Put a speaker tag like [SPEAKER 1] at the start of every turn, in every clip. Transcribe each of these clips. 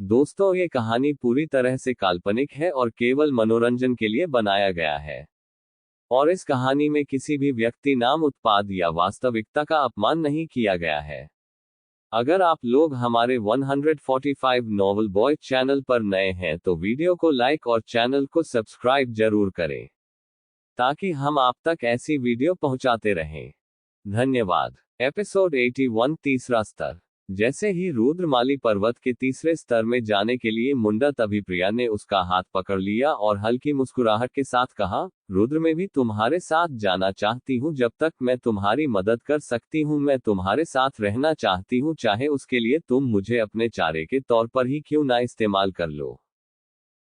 [SPEAKER 1] दोस्तों, ये कहानी पूरी तरह से काल्पनिक है और केवल मनोरंजन के लिए बनाया गया है। और इस कहानी में किसी भी व्यक्ति, नाम, उत्पाद या वास्तविकता का अपमान नहीं किया गया है। अगर आप लोग हमारे 145 नॉवल बॉय चैनल पर नए हैं तो वीडियो को लाइक और चैनल को सब्सक्राइब जरूर करें, ताकि हम आप तक ऐसी वीडियो पहुंचाते रहें। धन्यवाद। एपिसोड 81, तीसरा स्तर। जैसे ही रुद्र माली पर्वत के तीसरे स्तर में जाने के लिए मुंडा, तभी प्रिया ने उसका हाथ पकड़ लिया और हल्की मुस्कुराहट के साथ कहा, रुद्र, मैं भी तुम्हारे साथ जाना चाहती हूँ। जब तक मैं तुम्हारी मदद कर सकती हूँ, मैं तुम्हारे साथ रहना चाहती हूँ, चाहे उसके लिए तुम मुझे अपने चारे के तौर पर ही क्यों ना इस्तेमाल कर लो।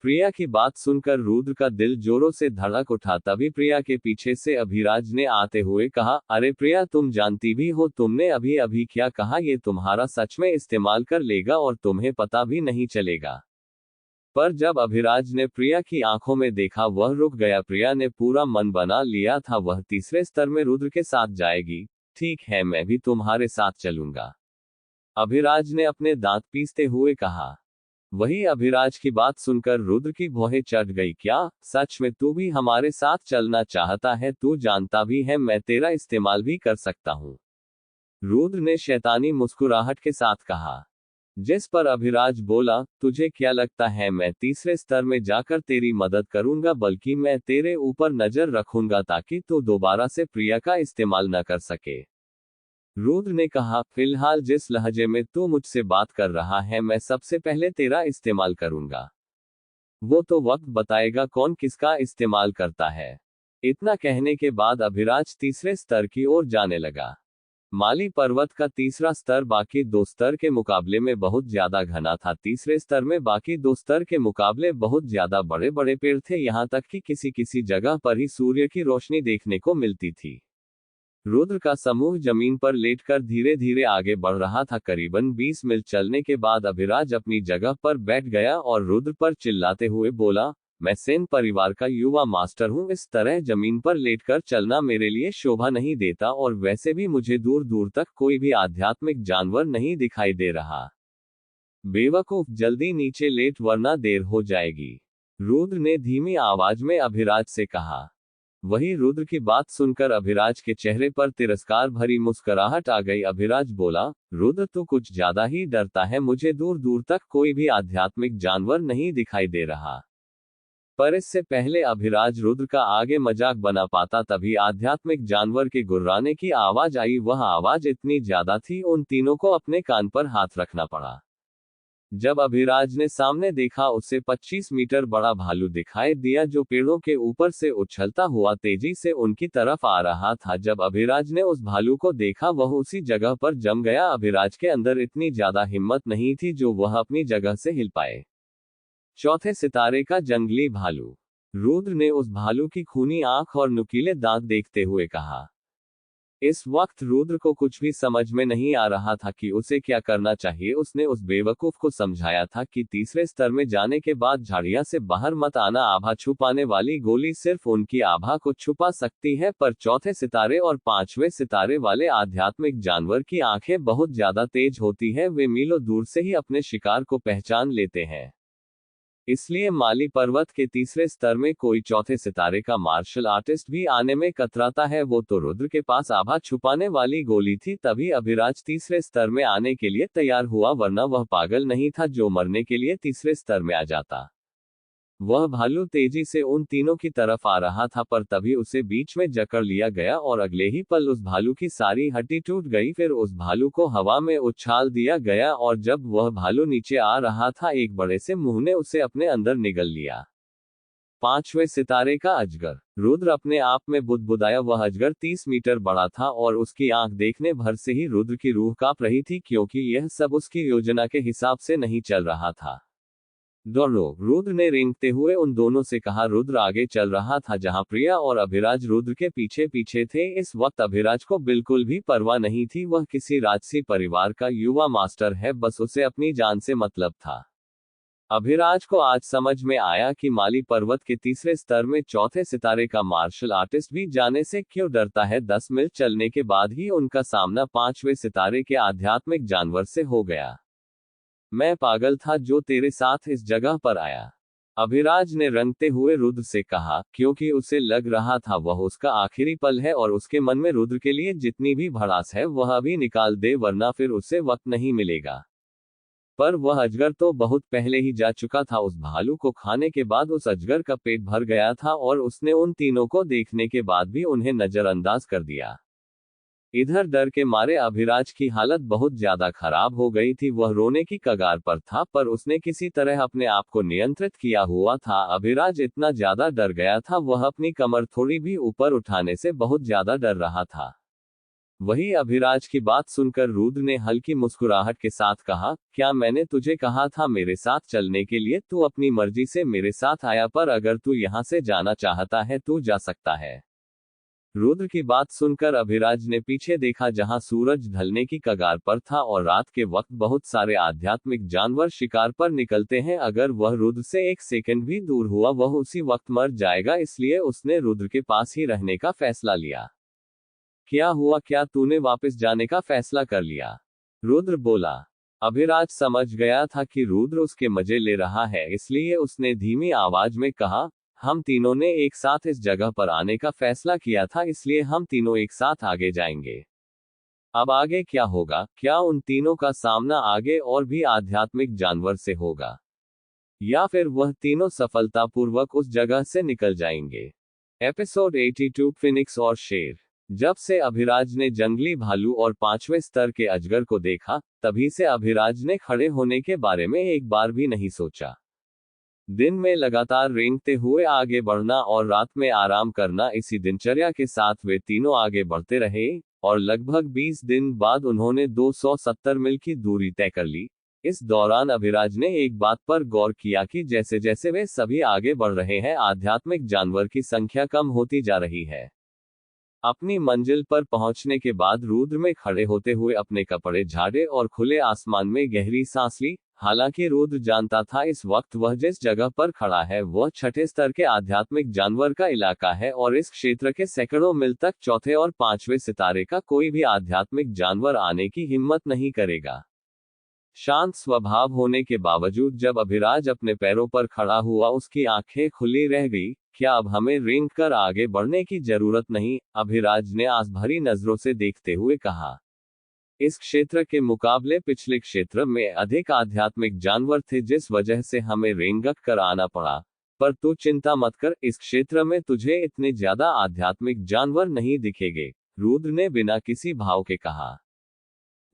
[SPEAKER 1] प्रिया की बात सुनकर रुद्र का दिल जोरों से धड़क उठा। तभी प्रिया के पीछे से अभिराज ने आते हुए कहा, अरे प्रिया, तुम जानती भी हो तुमने अभी अभी क्या कहा? ये तुम्हारा सच में इस्तेमाल कर लेगा और तुम्हें पता भी नहीं चलेगा। पर जब अभिराज ने प्रिया की आंखों में देखा, वह रुक गया। प्रिया ने पूरा मन बना लिया था, वह तीसरे स्तर में रुद्र के साथ जाएगी। ठीक है, मैं भी तुम्हारे साथ चलूंगा, अभिराज ने अपने दांत पीसते हुए कहा। वही अभिराज की बात सुनकर रुद्र की भौहें चढ़ गई। क्या सच में तू भी हमारे साथ चलना चाहता है? तू जानता भी है मैं तेरा इस्तेमाल भी कर सकता हूँ, रुद्र ने शैतानी मुस्कुराहट के साथ कहा। जिस पर अभिराज बोला, तुझे क्या लगता है मैं तीसरे स्तर में जाकर तेरी मदद करूंगा? बल्कि मैं तेरे ऊपर नजर रखूंगा ताकि तू दोबारा से प्रिया का इस्तेमाल न कर सके, रुद्र ने कहा। फिलहाल जिस लहजे में तू मुझसे बात कर रहा है, मैं सबसे पहले तेरा इस्तेमाल करूंगा। वो तो वक्त बताएगा कौन किसका इस्तेमाल करता है। इतना कहने के बाद अभिराज तीसरे स्तर की ओर जाने लगा। माली पर्वत का तीसरा स्तर बाकी दो स्तर के मुकाबले में बहुत ज्यादा घना था। तीसरे स्तर में बाकी दो स्तर के मुकाबले बहुत ज्यादा बड़े बड़े पेड़ थे, यहाँ तक कि किसी किसी जगह पर ही सूर्य की रोशनी देखने को मिलती थी। रुद्र का समूह जमीन पर लेटकर धीरे धीरे आगे बढ़ रहा था। करीबन 20 मील चलने के बाद अभिराज अपनी जगह पर बैठ गया और रुद्र पर चिल्लाते हुए बोला, मैं सेन परिवार का युवा मास्टर हूँ। इस तरह जमीन पर लेटकर चलना मेरे लिए शोभा नहीं देता, और वैसे भी मुझे दूर दूर तक कोई भी आध्यात्मिक जानवर नहीं दिखाई दे रहा। बेवकूफ, जल्दी नीचे लेट वरना देर हो जाएगी, रुद्र ने धीमी आवाज में अभिराज से कहा। वही रुद्र की बात सुनकर अभिराज के चेहरे पर तिरस्कार भरी मुस्कुराहट आ गई। अभिराज बोला, रुद्र, तू कुछ ज्यादा ही डरता है। मुझे दूर दूर तक कोई भी आध्यात्मिक जानवर नहीं दिखाई दे रहा। पर इससे पहले अभिराज रुद्र का आगे मजाक बना पाता, तभी आध्यात्मिक जानवर के गुर्राने की आवाज आई। वह आवाज इतनी ज्यादा थी, उन तीनों को अपने कान पर हाथ रखना पड़ा। जब अभिराज ने सामने देखा, उसे 25 मीटर बड़ा भालू दिखाई दिया, जो पेड़ों के ऊपर से उछलता हुआ तेजी से उनकी तरफ आ रहा था। जब अभिराज ने उस भालू को देखा, वह उसी जगह पर जम गया। अभिराज के अंदर इतनी ज्यादा हिम्मत नहीं थी जो वह अपनी जगह से हिल पाए। चौथे सितारे का जंगली भालू, रुद्र ने उस भालू की खूनी आंख और नुकीले दांत देखते हुए कहा। इस वक्त रुद्र को कुछ भी समझ में नहीं आ रहा था कि उसे क्या करना चाहिए। उसने उस बेवकूफ को समझाया था कि तीसरे स्तर में जाने के बाद झाड़ियां से बाहर मत आना। आभा छुपाने वाली गोली सिर्फ उनकी आभा को छुपा सकती है, पर चौथे सितारे और पांचवें सितारे वाले आध्यात्मिक जानवर की आंखें बहुत ज्यादा तेज होती है। वे मीलों दूर से ही अपने शिकार को पहचान लेते हैं। इसलिए माली पर्वत के तीसरे स्तर में कोई चौथे सितारे का मार्शल आर्टिस्ट भी आने में कतराता है। वो तो रुद्र के पास आभा छुपाने वाली गोली थी। तभी अभिराज तीसरे स्तर में आने के लिए तैयार हुआ, वरना वह पागल नहीं था जो मरने के लिए तीसरे स्तर में आ जाता। वह भालू तेजी से उन तीनों की तरफ आ रहा था, पर तभी उसे बीच में जकड़ लिया गया और अगले ही पल उस भालू की सारी हड्डी टूट गई। फिर उस भालू को हवा में उछाल दिया गया, और जब वह भालू नीचे आ रहा था, एक बड़े से मुंह ने उसे अपने अंदर निगल लिया। पांचवें सितारे का अजगर, रुद्र अपने आप में बुदबुदाया। वह अजगर 30 मीटर बड़ा था और उसकी आंख देखने भर से ही रुद्र की रूह कांप रही थी, क्योंकि यह सब उसकी योजना के हिसाब से नहीं चल रहा था। दौड़ो, रुद्र ने रेंगते हुए उन दोनों से कहा। रुद्र आगे चल रहा था, जहां प्रिया और अभिराज रुद्र के पीछे पीछे थे। इस वक्त अभिराज को बिल्कुल भी परवाह नहीं थी। वह किसी राजसी परिवार का युवा मास्टर है, बस उसे अपनी जान से मतलब था। अभिराज को आज समझ में आया कि माली पर्वत के तीसरे स्तर में चौथे सितारे का मार्शल आर्टिस्ट भी जाने से क्यों डरता है। 10 मील चलने के बाद ही उनका सामना पांचवें सितारे के आध्यात्मिक जानवर से हो गया। मैं पागल था जो तेरे साथ इस जगह पर आया। अभिराज ने रंगते हुए रुद्र से कहा, क्योंकि उसे लग रहा था वह उसका आखिरी पल है और उसके मन में रुद्र के लिए जितनी भी भड़ास है वह अभी निकाल दे, वरना फिर उसे वक्त नहीं मिलेगा। पर वह अजगर तो बहुत पहले ही जा चुका था। उस भालू को खाने के बाद उस अजगर का पेट भर गया था और उसने उन तीनों को देखने के बाद भी उन्हें नजरअंदाज कर दिया। इधर डर के मारे अभिराज की हालत बहुत ज्यादा खराब हो गई थी। वह रोने की कगार पर था, पर उसने किसी तरह अपने आप को नियंत्रित किया हुआ था। अभिराज इतना ज्यादा डर गया था, वह अपनी कमर थोड़ी भी ऊपर उठाने से बहुत ज्यादा डर रहा था। वही अभिराज की बात सुनकर रुद्र ने हल्की मुस्कुराहट के साथ कहा, क्या मैंने तुझे कहा था मेरे साथ चलने के लिए? तू अपनी मर्जी से मेरे साथ आया, पर अगर तू यहाँ से जाना चाहता है तू जा सकता है। रुद्र की बात सुनकर अभिराज ने पीछे देखा, जहां सूरज ढलने की कगार पर था और रात के वक्त बहुत सारे आध्यात्मिक जानवर शिकार पर निकलते हैं। अगर वह रुद्र से एक सेकंड भी दूर हुआ वह उसी वक्त मर जाएगा, इसलिए उसने रुद्र के पास ही रहने का फैसला लिया। क्या हुआ, क्या तूने वापस जाने का फैसला कर लिया? रुद्र बोला। अभिराज समझ गया था कि रुद्र उसके मजे ले रहा है, इसलिए उसने धीमी आवाज में कहा, हम तीनों ने एक साथ इस जगह पर आने का फैसला किया था, इसलिए हम तीनों एक साथ आगे जाएंगे। अब आगे क्या होगा? क्या उन तीनों का सामना आगे और भी आध्यात्मिक जानवर से होगा, या फिर वह तीनों सफलतापूर्वक उस जगह से निकल जाएंगे? एपिसोड 82 फिनिक्स और शेर। जब से अभिराज ने जंगली भालू और 5वें स्तर के अजगर को देखा, तभी से अभिराज ने खड़े होने के बारे में एक बार भी नहीं सोचा। दिन में लगातार रेंगते हुए आगे बढ़ना और रात में आराम करना, इसी दिनचर्या के साथ वे तीनों आगे बढ़ते रहे और लगभग 20 दिन बाद उन्होंने 270 मील की दूरी तय कर ली। इस दौरान अभिराज ने एक बात पर गौर किया कि जैसे जैसे वे सभी आगे बढ़ रहे हैं, आध्यात्मिक जानवर की संख्या कम होती जा रही है। अपनी मंजिल पर पहुंचने के बाद रुद्र में खड़े होते हुए अपने कपड़े झाड़े और खुले आसमान में गहरी सांस ली। हालांकि रुद्र जानता था इस वक्त वह जिस जगह पर खड़ा है वह 6ठे स्तर के आध्यात्मिक जानवर का इलाका है और इस क्षेत्र के सैकड़ों मील तक 4थे और 5वें सितारे का कोई भी आध्यात्मिक जानवर आने की हिम्मत नहीं करेगा। शांत स्वभाव होने के बावजूद जब अभिराज अपने पैरों पर खड़ा हुआ, उसकी आंखें खुली रह गई। क्या अब हमें रेंग कर आगे बढ़ने की जरूरत नहीं? अभिराज ने आस भरी नजरों से देखते हुए कहा। इस क्षेत्र के मुकाबले पिछले क्षेत्र में अधिक आध्यात्मिक जानवर थे, जिस वजह से हमें रेंगक कर आना पड़ा। पर तू चिंता मत कर, इस क्षेत्र में तुझे इतने ज्यादा आध्यात्मिक जानवर नहीं दिखेंगे, रुद्र ने बिना किसी भाव के कहा।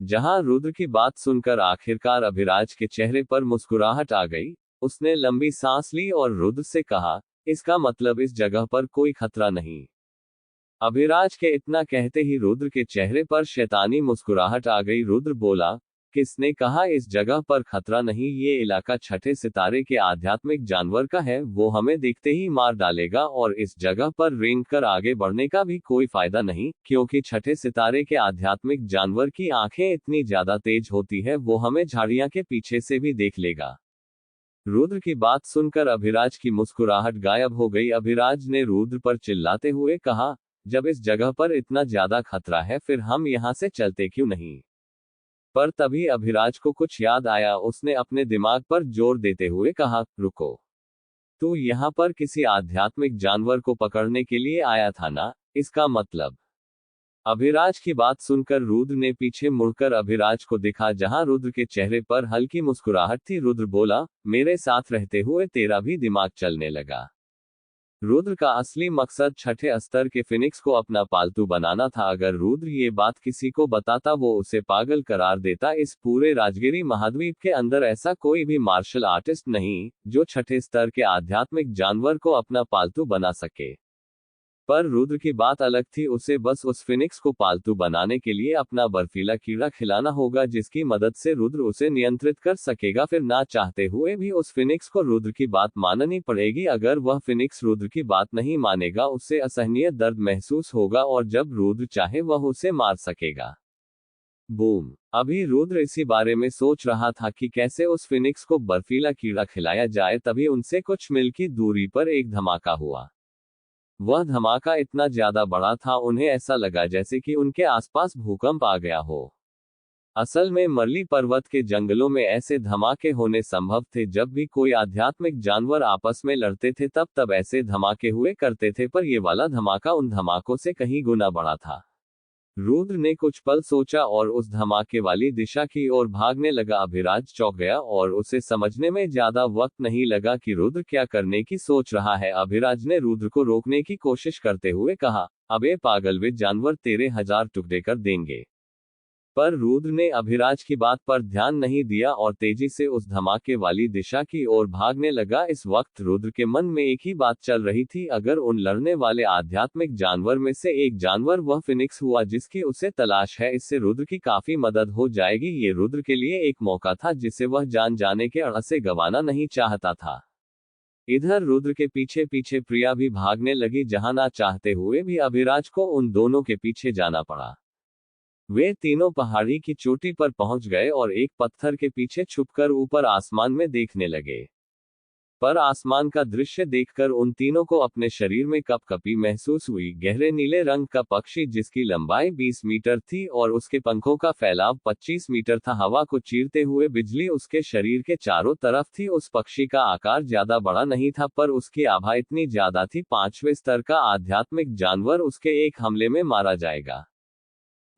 [SPEAKER 1] जहां रुद्र की बात सुनकर आखिरकार अभिराज के चेहरे पर मुस्कुराहट आ गई। उसने लंबी सांस ली और रुद्र से कहा, इसका मतलब इस जगह पर कोई खतरा नहीं? अभिराज के इतना कहते ही रुद्र के चेहरे पर शैतानी मुस्कुराहट आ गई। रुद्र बोला, किसने कहा इस जगह पर खतरा नहीं? ये इलाका 6ठे सितारे के आध्यात्मिक जानवर का है, वो हमें देखते ही मार डालेगा और इस जगह पर रेंग कर आगे बढ़ने का भी कोई फायदा नहीं, क्योंकि 6ठे सितारे के आध्यात्मिक जानवर की आंखें इतनी ज्यादा तेज होती है वो हमें झाड़ियां के पीछे से भी देख लेगा। रुद्र की बात सुनकर अभिराज की मुस्कुराहट गायब हो गई। अभिराज ने रुद्र पर चिल्लाते हुए कहा, जब इस जगह पर इतना ज्यादा खतरा है फिर हम यहाँ से चलते क्यों नहीं? पर तभी अभिराज को कुछ याद आया। उसने अपने दिमाग पर जोर देते हुए कहा, रुको, तू यहाँ पर किसी आध्यात्मिक जानवर को पकड़ने के लिए आया था ना? इसका मतलब? अभिराज की बात सुनकर रुद्र ने पीछे मुड़कर अभिराज को देखा, जहां रुद्र के चेहरे पर हल्की मुस्कुराहट थी। रुद्र बोला, मेरे साथ रहते हुए तेरा भी दिमाग चलने लगा। रुद्र का असली मकसद 6ठे स्तर के फिनिक्स को अपना पालतू बनाना था। अगर रुद्र ये बात किसी को बताता वो उसे पागल करार देता। इस पूरे राजगिरी महाद्वीप के अंदर ऐसा कोई भी मार्शल आर्टिस्ट नहीं जो 6ठे स्तर के आध्यात्मिक जानवर को अपना पालतू बना सके। पर रुद्र की बात अलग थी। उसे बस उस फिनिक्स को पालतू बनाने के लिए अपना बर्फीला कीड़ा खिलाना होगा, जिसकी मदद से रुद्र उसे नियंत्रित कर सकेगा। फिर ना चाहते हुए भी उस फिनिक्स को रुद्र की बात माननी पड़ेगी। अगर वह फिनिक्स रुद्र की बात नहीं मानेगा उसे असहनीय दर्द महसूस होगा और जब रुद्र चाहे वह उसे मार सकेगा। बूम! अभी रुद्र इसी बारे में सोच रहा था कि कैसे उस फिनिक्स को बर्फीला कीड़ा खिलाया जाए, तभी उनसे कुछ मील की दूरी पर एक धमाका हुआ। वह धमाका इतना ज्यादा बड़ा था उन्हें ऐसा लगा जैसे कि उनके आसपास भूकंप आ गया हो। असल में मरली पर्वत के जंगलों में ऐसे धमाके होने संभव थे जब भी कोई आध्यात्मिक जानवर आपस में लड़ते थे, तब तब ऐसे धमाके हुए करते थे, पर ये वाला धमाका उन धमाकों से कहीं गुना बड़ा था। रुद्र ने कुछ पल सोचा और उस धमाके वाली दिशा की ओर भागने लगा। अभिराज चौंक गया और उसे समझने में ज्यादा वक्त नहीं लगा कि रुद्र क्या करने की सोच रहा है। अभिराज ने रुद्र को रोकने की कोशिश करते हुए कहा, अबे पागल, वे जानवर तेरे 1000 टुकड़े कर देंगे। पर रुद्र ने अभिराज की बात पर ध्यान नहीं दिया और तेजी से उस धमाके वाली दिशा की ओर भागने लगा। इस वक्त रुद्र के मन में एक ही बात चल रही थी, अगर उन लड़ने वाले आध्यात्मिक जानवर में से एक जानवर वह फिनिक्स हुआ जिसकी उसे तलाश है, इससे रुद्र की काफी मदद हो जाएगी। ये रुद्र के लिए एक मौका था जिसे वह जान जाने के अड़ से गंवाना नहीं चाहता था। इधर रुद्र के पीछे पीछे प्रिया भी भागने लगी, जहां ना चाहते हुए भी अभिराज को उन दोनों के पीछे जाना पड़ा। वे तीनों पहाड़ी की चोटी पर पहुंच गए और एक पत्थर के पीछे छुपकर ऊपर आसमान में देखने लगे। पर आसमान का दृश्य देखकर उन तीनों को अपने शरीर में कपकपी महसूस हुई। गहरे नीले रंग का पक्षी जिसकी लंबाई 20 मीटर थी और उसके पंखों का फैलाव 25 मीटर था, हवा को चीरते हुए बिजली उसके शरीर के चारों तरफ थी। उस पक्षी का आकार ज्यादा बड़ा नहीं था, पर उसकी आभा इतनी ज्यादा थी, 5वें स्तर का आध्यात्मिक जानवर उसके एक हमले में मारा जाएगा।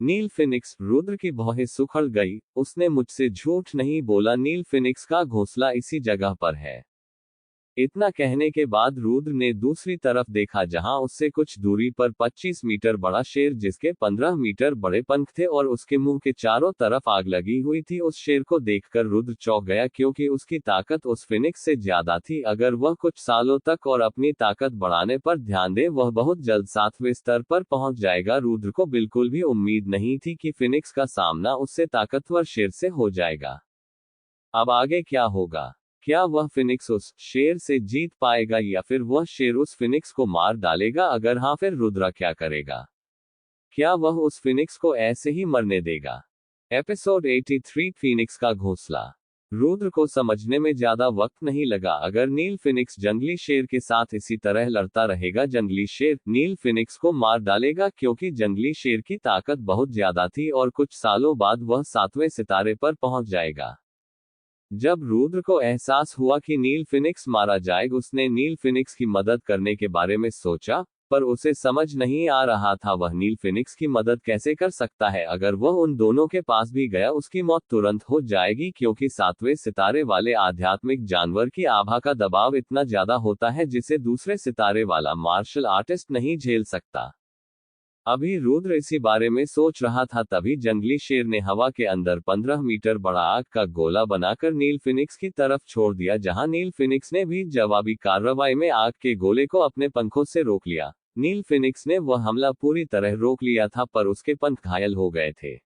[SPEAKER 1] नील फिनिक्स। रुद्र की भौहें सुखड़ गई। उसने मुझसे झूठ नहीं बोला, नील फिनिक्स का घोंसला इसी जगह पर है। इतना कहने के बाद रुद्र ने दूसरी तरफ देखा, जहां उससे कुछ दूरी पर 25 मीटर बड़ा शेर जिसके 15 मीटर बड़े पंख थे और उसके मुंह के चारों तरफ आग लगी हुई थी। उस शेर को देखकर रुद्र चौंक गया, क्योंकि उसकी ताकत उस फिनिक्स से ज्यादा थी। अगर वह कुछ सालों तक और अपनी ताकत बढ़ाने पर ध्यान दे, वह बहुत जल्द 7वें स्तर पर पहुंच जाएगा। रुद्र को बिल्कुल भी उम्मीद नहीं थी कि फिनिक्स का सामना उससे ताकतवर शेर से हो जाएगा। अब आगे क्या होगा? क्या वह फिनिक्स उस शेर से जीत पाएगा या फिर वह शेर उस फिनिक्स को मार डालेगा? अगर हाँ, फिर रुद्र क्या करेगा? क्या वह उस फिनिक्स को ऐसे ही मरने देगा? एपिसोड 83 फिनिक्स का घोंसला। रुद्र को समझने में ज्यादा वक्त नहीं लगा। अगर नील फिनिक्स जंगली शेर के साथ इसी तरह लड़ता रहेगा, जंगली शेर नील फिनिक्स को मार डालेगा, क्योंकि जंगली शेर की ताकत बहुत ज्यादा थी और कुछ सालों बाद वह 7वें सितारे पर पहुंच जाएगा। जब रुद्र को एहसास हुआ कि नील फिनिक्स मारा जाएगा, उसने नील फिनिक्स की मदद करने के बारे में सोचा, पर उसे समझ नहीं आ रहा था वह नील फिनिक्स की मदद कैसे कर सकता है। अगर वह उन दोनों के पास भी गया, उसकी मौत तुरंत हो जाएगी, क्योंकि 7वें सितारे वाले आध्यात्मिक जानवर की आभा का दबाव इतना ज्यादा होता है जिसे दूसरे सितारे वाला मार्शल आर्टिस्ट नहीं झेल सकता। अभी रुद्र इसी बारे में सोच रहा था, तभी जंगली शेर ने हवा के अंदर 15 मीटर बड़ा आग का गोला बनाकर नील फिनिक्स की तरफ छोड़ दिया, जहां नील फिनिक्स ने भी जवाबी कार्रवाई में आग के गोले को अपने पंखों से रोक लिया। नील फिनिक्स ने वह हमला पूरी तरह रोक लिया था, पर उसके पंख घायल हो गए थे।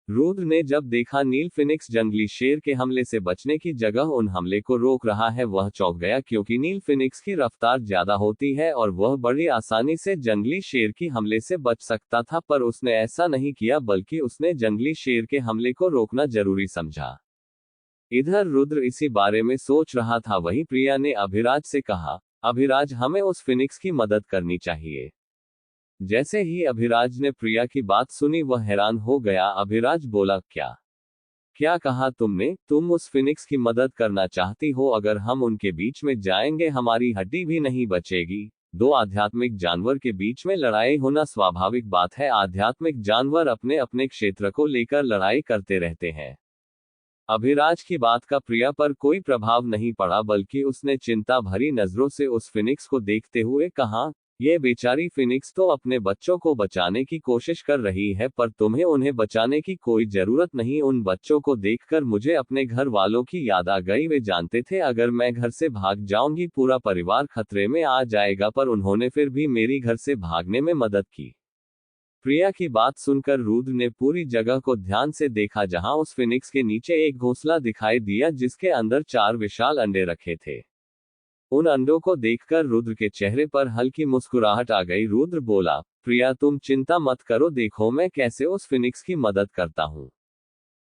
[SPEAKER 1] रुद्र ने जब देखा नील फिनिक्स जंगली शेर के हमले से बचने की जगह उन हमले को रोक रहा है, वह चौंक गया, क्योंकि नील फिनिक्स की रफ्तार ज्यादा होती है और वह बड़ी आसानी से जंगली शेर की हमले से बच सकता था। पर उसने ऐसा नहीं किया, बल्कि उसने जंगली शेर के हमले को रोकना जरूरी समझा। इधर रुद्र इसी बारे में सोच रहा था, वहीं प्रिया ने अभिराज से कहा, अभिराज, हमें उस फिनिक्स की मदद करनी चाहिए। जैसे ही अभिराज ने प्रिया की बात सुनी, वह हैरान हो गया। अभिराज बोला, क्या कहा तुमने? तुम उस फिनिक्स की मदद करना चाहती हो? अगर हम उनके बीच में जाएंगे, हमारी हड्डी भी नहीं बचेगी। दो आध्यात्मिक जानवर के बीच में लड़ाई होना स्वाभाविक बात है। आध्यात्मिक जानवर अपने अपने क्षेत्र को लेकर लड़ाई करते रहते हैं। अभिराज की बात का प्रिया पर कोई प्रभाव नहीं पड़ा, बल्कि उसने चिंता भरी नजरों से उस फिनिक्स को देखते हुए कहा, यह बेचारी फिनिक्स तो अपने बच्चों को बचाने की कोशिश कर रही है, पर तुम्हें उन्हें बचाने की कोई जरूरत नहीं। उन बच्चों को देखकर मुझे अपने घर वालों की याद आ गई। वे जानते थे अगर मैं घर से भाग जाऊंगी, पूरा परिवार खतरे में आ जाएगा, पर उन्होंने फिर भी मेरी घर से भागने में मदद की। प्रिया की बात सुनकर रुद्र ने पूरी जगह को ध्यान से देखा, जहां उस फिनिक्स के नीचे एक घोंसला दिखाई दिया जिसके अंदर 4 विशाल अंडे रखे थे। उन अंडों को देखकर रुद्र के चेहरे पर हल्की मुस्कुराहट आ गई। रुद्र बोला, प्रिया, तुम चिंता मत करो, देखो मैं कैसे उस फिनिक्स की मदद करता हूँ।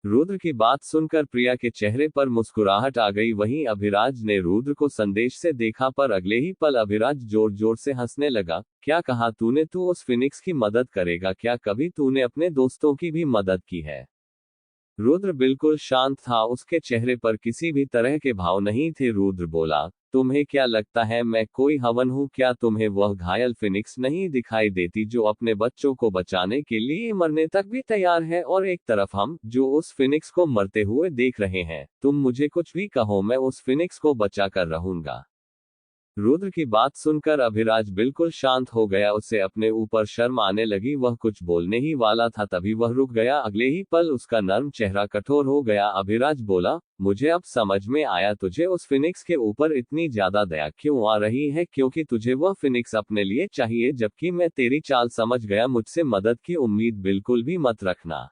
[SPEAKER 1] रुद्र की बात सुनकर प्रिया के चेहरे पर मुस्कुराहट आ गई। वहीं अभिराज ने रुद्र को संदेश से देखा, पर अगले ही पल अभिराज जोर जोर से हंसने लगा। क्या कहा तूने? तू उस फिनिक्स की मदद करेगा? क्या कभी तूने अपने दोस्तों की भी मदद की है? रुद्र बिल्कुल शांत था, उसके चेहरे पर किसी भी तरह के भाव नहीं थे। रुद्र बोला, तुम्हें क्या लगता है मैं कोई हवन हूं क्या? तुम्हें वह घायल फिनिक्स नहीं दिखाई देती जो अपने बच्चों को बचाने के लिए मरने तक भी तैयार है, और एक तरफ हम जो उस फिनिक्स को मरते हुए देख रहे हैं। तुम मुझे कुछ भी कहो, मैं उस फिनिक्स को बचा कर रहूंगा। रुद्र की बात सुनकर अभिराज बिल्कुल शांत हो गया, उसे अपने ऊपर शर्म आने लगी। वह कुछ बोलने ही वाला था, तभी वह रुक गया। अगले ही पल उसका नर्म चेहरा कठोर हो गया। अभिराज बोला, मुझे अब समझ में आया तुझे उस फिनिक्स के ऊपर इतनी ज्यादा दया क्यों आ रही है, क्योंकि तुझे वह फिनिक्स अपने लिए चाहिए, जबकि मैं तेरी चाल समझ गया। मुझसे मदद की उम्मीद बिल्कुल भी मत रखना।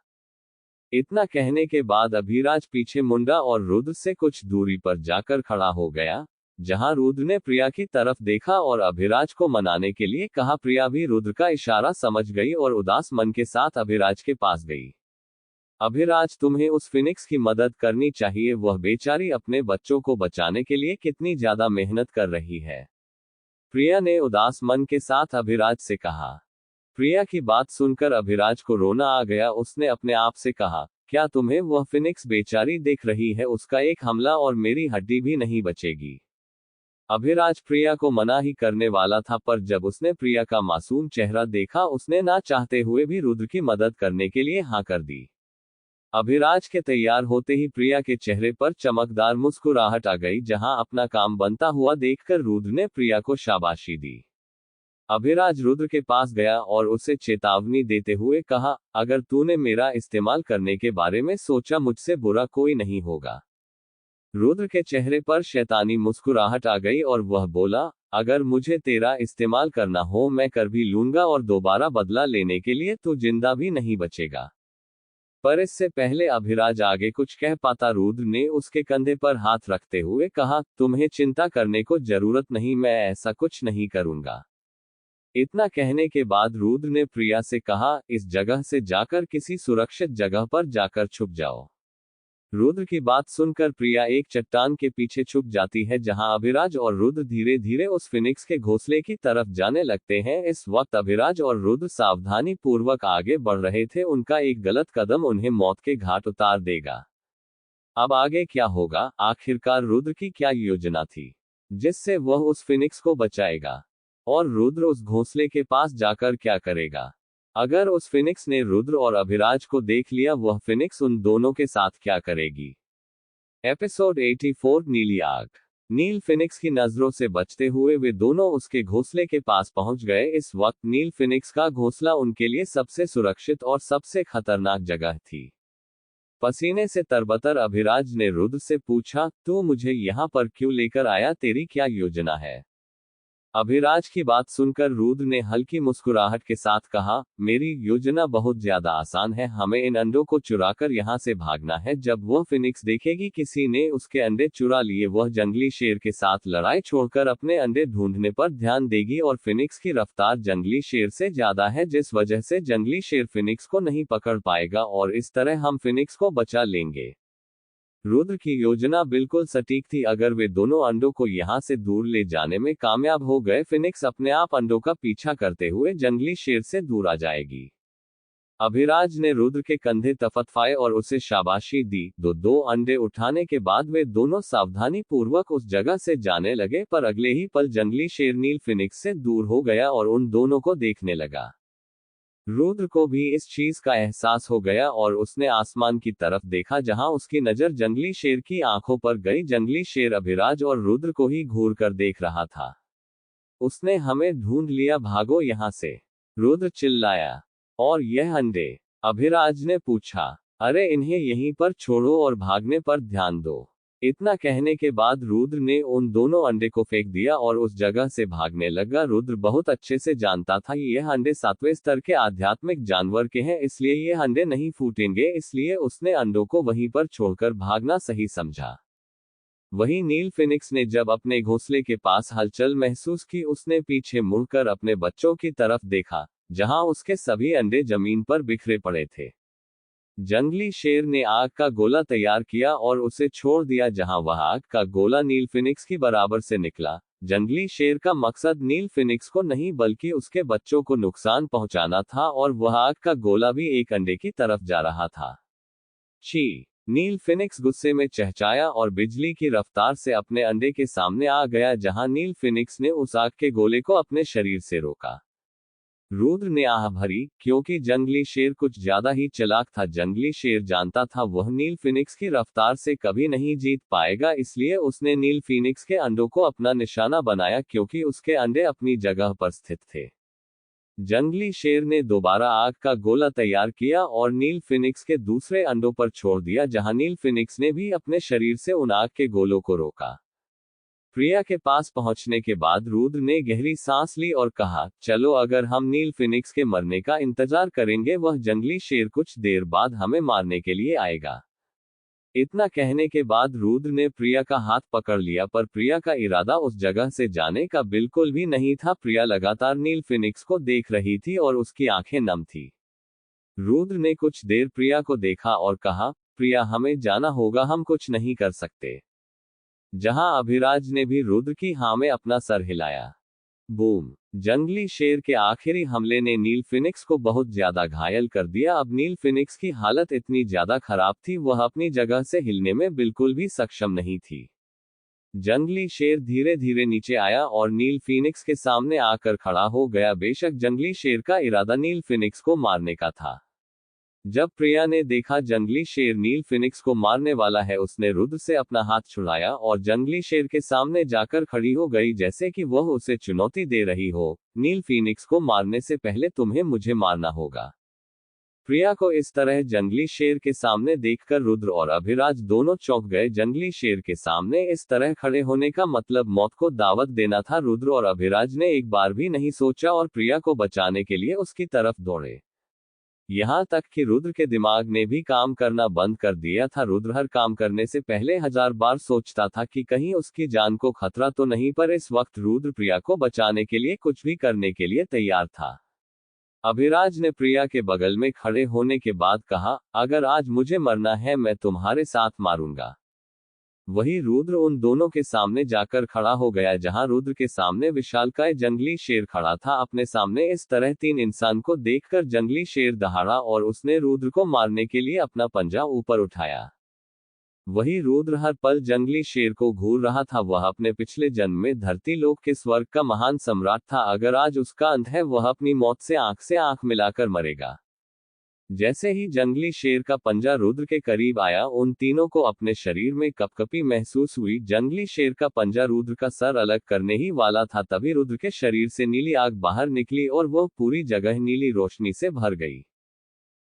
[SPEAKER 1] इतना कहने के बाद अभिराज पीछे मुंडा और रुद्र से कुछ दूरी पर जाकर खड़ा हो गया, जहां रुद्र ने प्रिया की तरफ देखा और अभिराज को मनाने के लिए कहा। प्रिया भी रुद्र का इशारा समझ गई और उदास मन के साथ अभिराज के पास गई। अभिराज, तुम्हें उस फिनिक्स की मदद करनी चाहिए, वह बेचारी अपने बच्चों को बचाने के लिए कितनी ज्यादा मेहनत कर रही है। प्रिया ने उदास मन के साथ अभिराज से कहा। प्रिया की बात सुनकर अभिराज को रोना आ गया। उसने अपने आप से कहा, क्या तुम्हें वह फिनिक्स बेचारी देख रही है? उसका एक हमला और मेरी हड्डी भी नहीं बचेगी। अभिराज प्रिया को मना ही करने वाला था, पर जब उसने प्रिया का मासूम चेहरा देखा, उसने ना चाहते हुए भी रुद्र की मदद करने के लिए हाँ कर दी। अभिराज के तैयार होते ही प्रिया के चेहरे पर चमकदार मुस्कुराहट आ गई। जहां अपना काम बनता हुआ देखकर रुद्र ने प्रिया को शाबाशी दी। अभिराज रुद्र के पास गया और उसे चेतावनी देते हुए कहा, अगर तूने मेरा इस्तेमाल करने के बारे में सोचा, मुझसे बुरा कोई नहीं होगा। रुद्र के चेहरे पर शैतानी मुस्कुराहट आ गई और वह बोला, अगर मुझे तेरा इस्तेमाल करना हो मैं कर भी लूंगा, और दोबारा बदला लेने के लिए तू जिंदा भी नहीं बचेगा। पर इससे पहले अभिराज आगे कुछ कह पाता, रुद्र ने उसके कंधे पर हाथ रखते हुए कहा, तुम्हें चिंता करने को जरूरत नहीं, मैं ऐसा कुछ नहीं करूंगा। इतना कहने के बाद रुद्र ने प्रिया से कहा, इस जगह से जाकर किसी सुरक्षित जगह पर जाकर छुप जाओ। रुद्र की बात सुनकर प्रिया एक चट्टान के पीछे छुप जाती है, जहां अभिराज और रुद्र धीरे धीरे उस फिनिक्स के घोंसले की तरफ जाने लगते हैं। इस वक्त अभिराज और रुद्र सावधानी पूर्वक आगे बढ़ रहे थे, उनका एक गलत कदम उन्हें मौत के घाट उतार देगा। अब आगे क्या होगा? आखिरकार रुद्र की क्या योजना थी जिससे वह उस फिनिक्स को बचाएगा, और रुद्र उस घोंसले के पास जाकर क्या करेगा? अगर उस फिनिक्स ने रुद्र और अभिराज को देख लिया, वह फिनिक्स उन दोनों के साथ क्या करेगी? एपिसोड 84 नीली आग। नील फिनिक्स की नजरों से बचते हुए वे दोनों उसके घोंसले के पास पहुंच गए। इस वक्त नील फिनिक्स का घोंसला उनके लिए सबसे सुरक्षित और सबसे खतरनाक जगह थी। पसीने से तरबतर अभिराज ने रुद्र से पूछा, तू मुझे यहाँ पर क्यों लेकर आया? तेरी क्या योजना है? अभिराज की बात सुनकर रुद्र ने हल्की मुस्कुराहट के साथ कहा, मेरी योजना बहुत ज्यादा आसान है। हमें इन अंडों को चुराकर यहाँ से भागना है। जब वह फिनिक्स देखेगी किसी ने उसके अंडे चुरा लिए, वह जंगली शेर के साथ लड़ाई छोड़कर अपने अंडे ढूंढने पर ध्यान देगी, और फिनिक्स की रफ्तार जंगली शेर से ज्यादा है, जिस वजह से जंगली शेर फिनिक्स को नहीं पकड़ पाएगा, और इस तरह हम फिनिक्स को बचा लेंगे। रुद्र की योजना बिल्कुल सटीक थी। अगर वे दोनों अंडों को यहां से दूर ले जाने में कामयाब हो गए, फिनिक्स अपने आप अंडों का पीछा करते हुए जंगली शेर से दूर आ जाएगी। अभिराज ने रुद्र के कंधे तफतफाए और उसे शाबाशी दी। दो अंडे उठाने के बाद वे दोनों सावधानी पूर्वक उस जगह से जाने लगे, पर अगले ही पल जंगली शेर नील फिनिक्स से दूर हो गया और उन दोनों को देखने लगा। रुद्र को भी इस चीज का एहसास हो गया और उसने आसमान की तरफ देखा, जहां उसकी नजर जंगली शेर की आंखों पर गई। जंगली शेर अभिराज और रुद्र को ही घूर कर देख रहा था। उसने हमें ढूंढ लिया, भागो यहां से, रुद्र चिल्लाया। और यह अंडे? अभिराज ने पूछा। अरे इन्हें यहीं पर छोड़ो और भागने पर ध्यान दो। इतना कहने के बाद रुद्र ने उन दोनों अंडे को फेंक दिया और उस जगह से भागने लगा। रुद्र बहुत अच्छे से जानता था यह अंडे 7वें स्तर के आध्यात्मिक जानवर के हैं, इसलिए ये अंडे नहीं फूटेंगे, इसलिए उसने अंडों को वहीं पर छोड़कर भागना सही समझा। वहीं नील फिनिक्स ने जब अपने घोंसले के पास हलचल महसूस की, उसने पीछे मुड़कर अपने बच्चों की तरफ देखा, जहां उसके सभी अंडे जमीन पर बिखरे पड़े थे। जंगली शेर ने आग का गोला तैयार किया और उसे छोड़ दिया, जहां वह आग का गोला नील फिनिक्स की बराबर से निकला। जंगली शेर का मकसद नील फिनिक्स को नहीं बल्कि उसके बच्चों को नुकसान पहुंचाना था, और वह आग का गोला भी एक अंडे की तरफ जा रहा था। ची। नील फिनिक्स गुस्से में चहचहाया और बिजली की रफ्तार से अपने अंडे के सामने आ गया, जहां नील फिनिक्स ने उस आग के गोले को अपने शरीर से रोका। रुद्र ने आह भरी, क्योंकि जंगली शेर कुछ ज्यादा ही चालाक था। जंगली शेर जानता था वह नील फिनिक्स की रफ्तार से कभी नहीं जीत पाएगा, इसलिए उसने नील फिनिक्स के अंडों को अपना निशाना बनाया, क्योंकि उसके अंडे अपनी जगह पर स्थित थे। जंगली शेर ने दोबारा आग का गोला तैयार किया और नील फिनिक्स के दूसरे अंडों पर छोड़ दिया, जहां नील फिनिक्स ने भी अपने शरीर से उन आग के गोलों को रोका। प्रिया के पास पहुंचने के बाद रुद्र ने गहरी सांस ली और कहा, चलो अगर हम नील फिनिक्स के मरने का इंतजार करेंगे, वह जंगली शेर कुछ देर बाद हमें मारने के लिए आएगा। इतना कहने के बाद रुद्र ने प्रिया का हाथ पकड़ लिया, पर प्रिया का इरादा उस जगह से जाने का बिल्कुल भी नहीं था। प्रिया लगातार नील फिनिक्स को देख रही थी और उसकी आंखें नम थी। रुद्र ने कुछ देर प्रिया को देखा और कहा, प्रिया हमें जाना होगा, हम कुछ नहीं कर सकते। जहां अभिराज ने भी रुद्र की हाँ में अपना सर हिलाया। बूम! जंगली शेर के आखिरी हमले ने नील फिनिक्स को बहुत ज्यादा घायल कर दिया। अब नील फिनिक्स की हालत इतनी ज्यादा खराब थी, वह अपनी जगह से हिलने में बिल्कुल भी सक्षम नहीं थी। जंगली शेर धीरे धीरे नीचे आया और नील फिनिक्स के सामने आकर खड़ा हो गया। बेशक जंगली शेर का इरादा नील फिनिक्स को मारने का था। जब प्रिया ने देखा जंगली शेर नील फिनिक्स को मारने वाला है, उसने रुद्र से अपना हाथ छुड़ाया और जंगली शेर के सामने जाकर खड़ी हो गई, जैसे कि वह उसे चुनौती दे रही हो। नील फिनिक्स को मारने से पहले तुम्हें मुझे मारना होगा। प्रिया को इस तरह जंगली शेर के सामने देखकर रुद्र और अभिराज दोनों चौंक गए। जंगली शेर के सामने इस तरह खड़े होने का मतलब मौत को दावत देना था। रुद्र और अभिराज ने एक बार भी नहीं सोचा और प्रिया को बचाने के लिए उसकी तरफ दौड़े। यहां तक कि रुद्र के दिमाग ने भी काम करना बंद कर दिया था। रुद्र हर काम करने से पहले 1000 बार सोचता था कि कहीं उसकी जान को खतरा तो नहीं, पर इस वक्त रुद्र प्रिया को बचाने के लिए कुछ भी करने के लिए तैयार था। अभिराज ने प्रिया के बगल में खड़े होने के बाद कहा, अगर आज मुझे मरना है मैं तुम्हारे साथ मारूंगा। वही रुद्र उन दोनों के सामने जाकर खड़ा हो गया, जहां रुद्र के सामने विशालकाय जंगली शेर खड़ा था। अपने सामने इस तरह 3 इंसान को देखकर जंगली शेर दहाड़ा और उसने रुद्र को मारने के लिए अपना पंजा ऊपर उठाया। वही रुद्र हर पल जंगली शेर को घूर रहा था। वह अपने पिछले जन्म में धरती लोक के स्वर्ग का महान सम्राट था। अगर आज उसका अंत है, वह अपनी मौत से आंख मिलाकर मरेगा। जैसे ही जंगली शेर का पंजा रुद्र के करीब आया, उन तीनों को अपने शरीर में कपकपी महसूस हुई। जंगली शेर का पंजा रुद्र का सर अलग करने ही वाला था, तभी रुद्र के शरीर से नीली आग बाहर निकली और वह पूरी जगह नीली रोशनी से भर गई।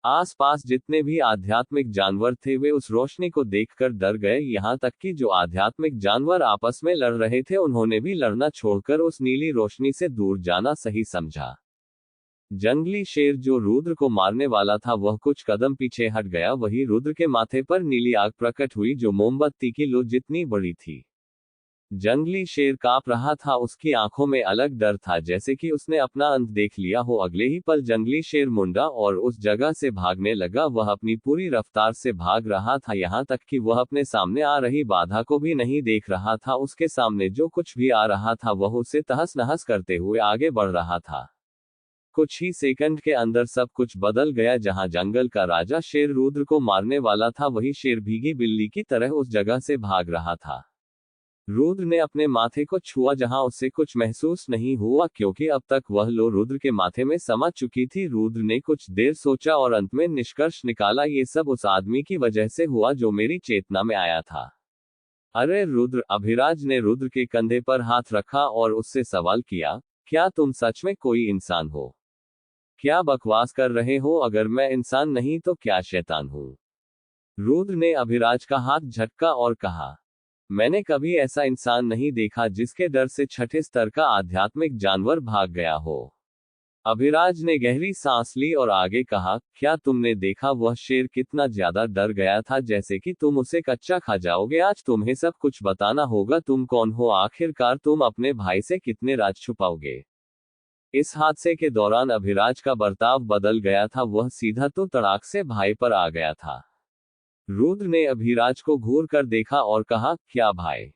[SPEAKER 1] आसपास जितने भी आध्यात्मिक जानवर थे, वे उस रोशनी को देखकर डर गए। यहाँ तक कि जो आध्यात्मिक जानवर आपस में लड़ रहे थे, उन्होंने भी लड़ना छोड़कर उस नीली रोशनी से दूर जाना सही समझा। जंगली शेर जो रुद्र को मारने वाला था, वह कुछ कदम पीछे हट गया। वही रुद्र के माथे पर नीली आग प्रकट हुई, जो मोमबत्ती की लो जितनी बड़ी थी। जंगली शेर कांप रहा था, उसकी आंखों में अलग डर था, जैसे कि उसने अपना अंत देख लिया हो। अगले ही पल जंगली शेर मुंडा और उस जगह से भागने लगा। वह अपनी पूरी रफ्तार से भाग रहा था, यहाँ तक कि वह अपने सामने आ रही बाधा को भी नहीं देख रहा था। उसके सामने जो कुछ भी आ रहा था, वह उसे तहस नहस करते हुए आगे बढ़ रहा था। कुछ ही सेकंड के अंदर सब कुछ बदल गया। जहां जंगल का राजा शेर रुद्र को मारने वाला था, वही शेर भीगी बिल्ली की तरह उस जगह से भाग रहा था। रुद्र ने अपने माथे को छुआ, जहां उसे कुछ महसूस नहीं हुआ, क्योंकि अब तक वह लो रुद्र के माथे में समा चुकी थी। रुद्र ने कुछ देर सोचा और अंत में निष्कर्ष निकाला, ये सब उस आदमी की वजह से हुआ जो मेरी चेतना में आया था। अरे रुद्र! अभिराज ने रुद्र के कंधे पर हाथ रखा और उससे सवाल किया, क्या तुम सच में कोई इंसान हो? क्या बकवास कर रहे हो? अगर मैं इंसान नहीं तो क्या शैतान हूं? रुद्र ने अभिराज का हाथ झटका और कहा, मैंने कभी ऐसा इंसान नहीं देखा जिसके डर से 6ठे स्तर का आध्यात्मिक जानवर भाग गया हो। अभिराज ने गहरी सांस ली और आगे कहा, क्या तुमने देखा वह शेर कितना ज्यादा डर गया था, जैसे कि तुम उसे कच्चा खा जाओगे। आज तुम्हें सब कुछ बताना होगा। तुम कौन हो? आखिरकार तुम अपने भाई से कितने राज छुपाओगे? इस हादसे के दौरान अभिराज का बर्ताव बदल गया था। वह सीधा तो तड़ाक से भाई पर आ गया था। रुद्र ने अभिराज को घूर कर देखा और कहा, क्या भाई?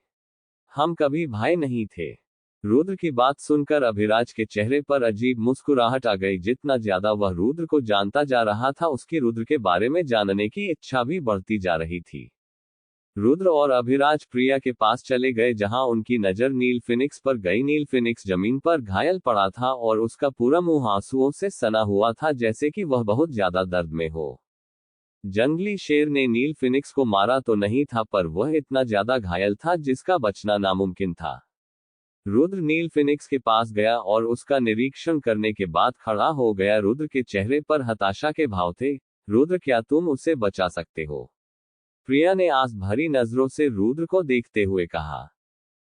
[SPEAKER 1] हम कभी भाई नहीं थे। रुद्र की बात सुनकर अभिराज के चेहरे पर अजीब मुस्कुराहट आ गई। जितना ज्यादा वह रुद्र को जानता जा रहा था, उसकी रुद्र के बारे में जानने की इच्छा भी बढ़ती जा रही थी। रुद्र और अभिराज प्रिया के पास चले गए, जहां उनकी नजर नील फिनिक्स पर गई। नील फिनिक्स जमीन पर घायल पड़ा था और उसका पूरा मुंह आंसुओं से सना हुआ था, जैसे कि वह बहुत ज्यादा दर्द में हो। जंगली शेर ने नील फिनिक्स को मारा तो नहीं था, पर वह इतना ज्यादा घायल था जिसका बचना नामुमकिन था। रुद्र नील फिनिक्स के पास गया और उसका निरीक्षण करने के बाद खड़ा हो गया। रुद्र के चेहरे पर हताशा के भाव थे। रुद्र, क्या तुम उसे बचा सकते हो? प्रिया ने आस भरी नजरों से रुद्र को देखते हुए कहा,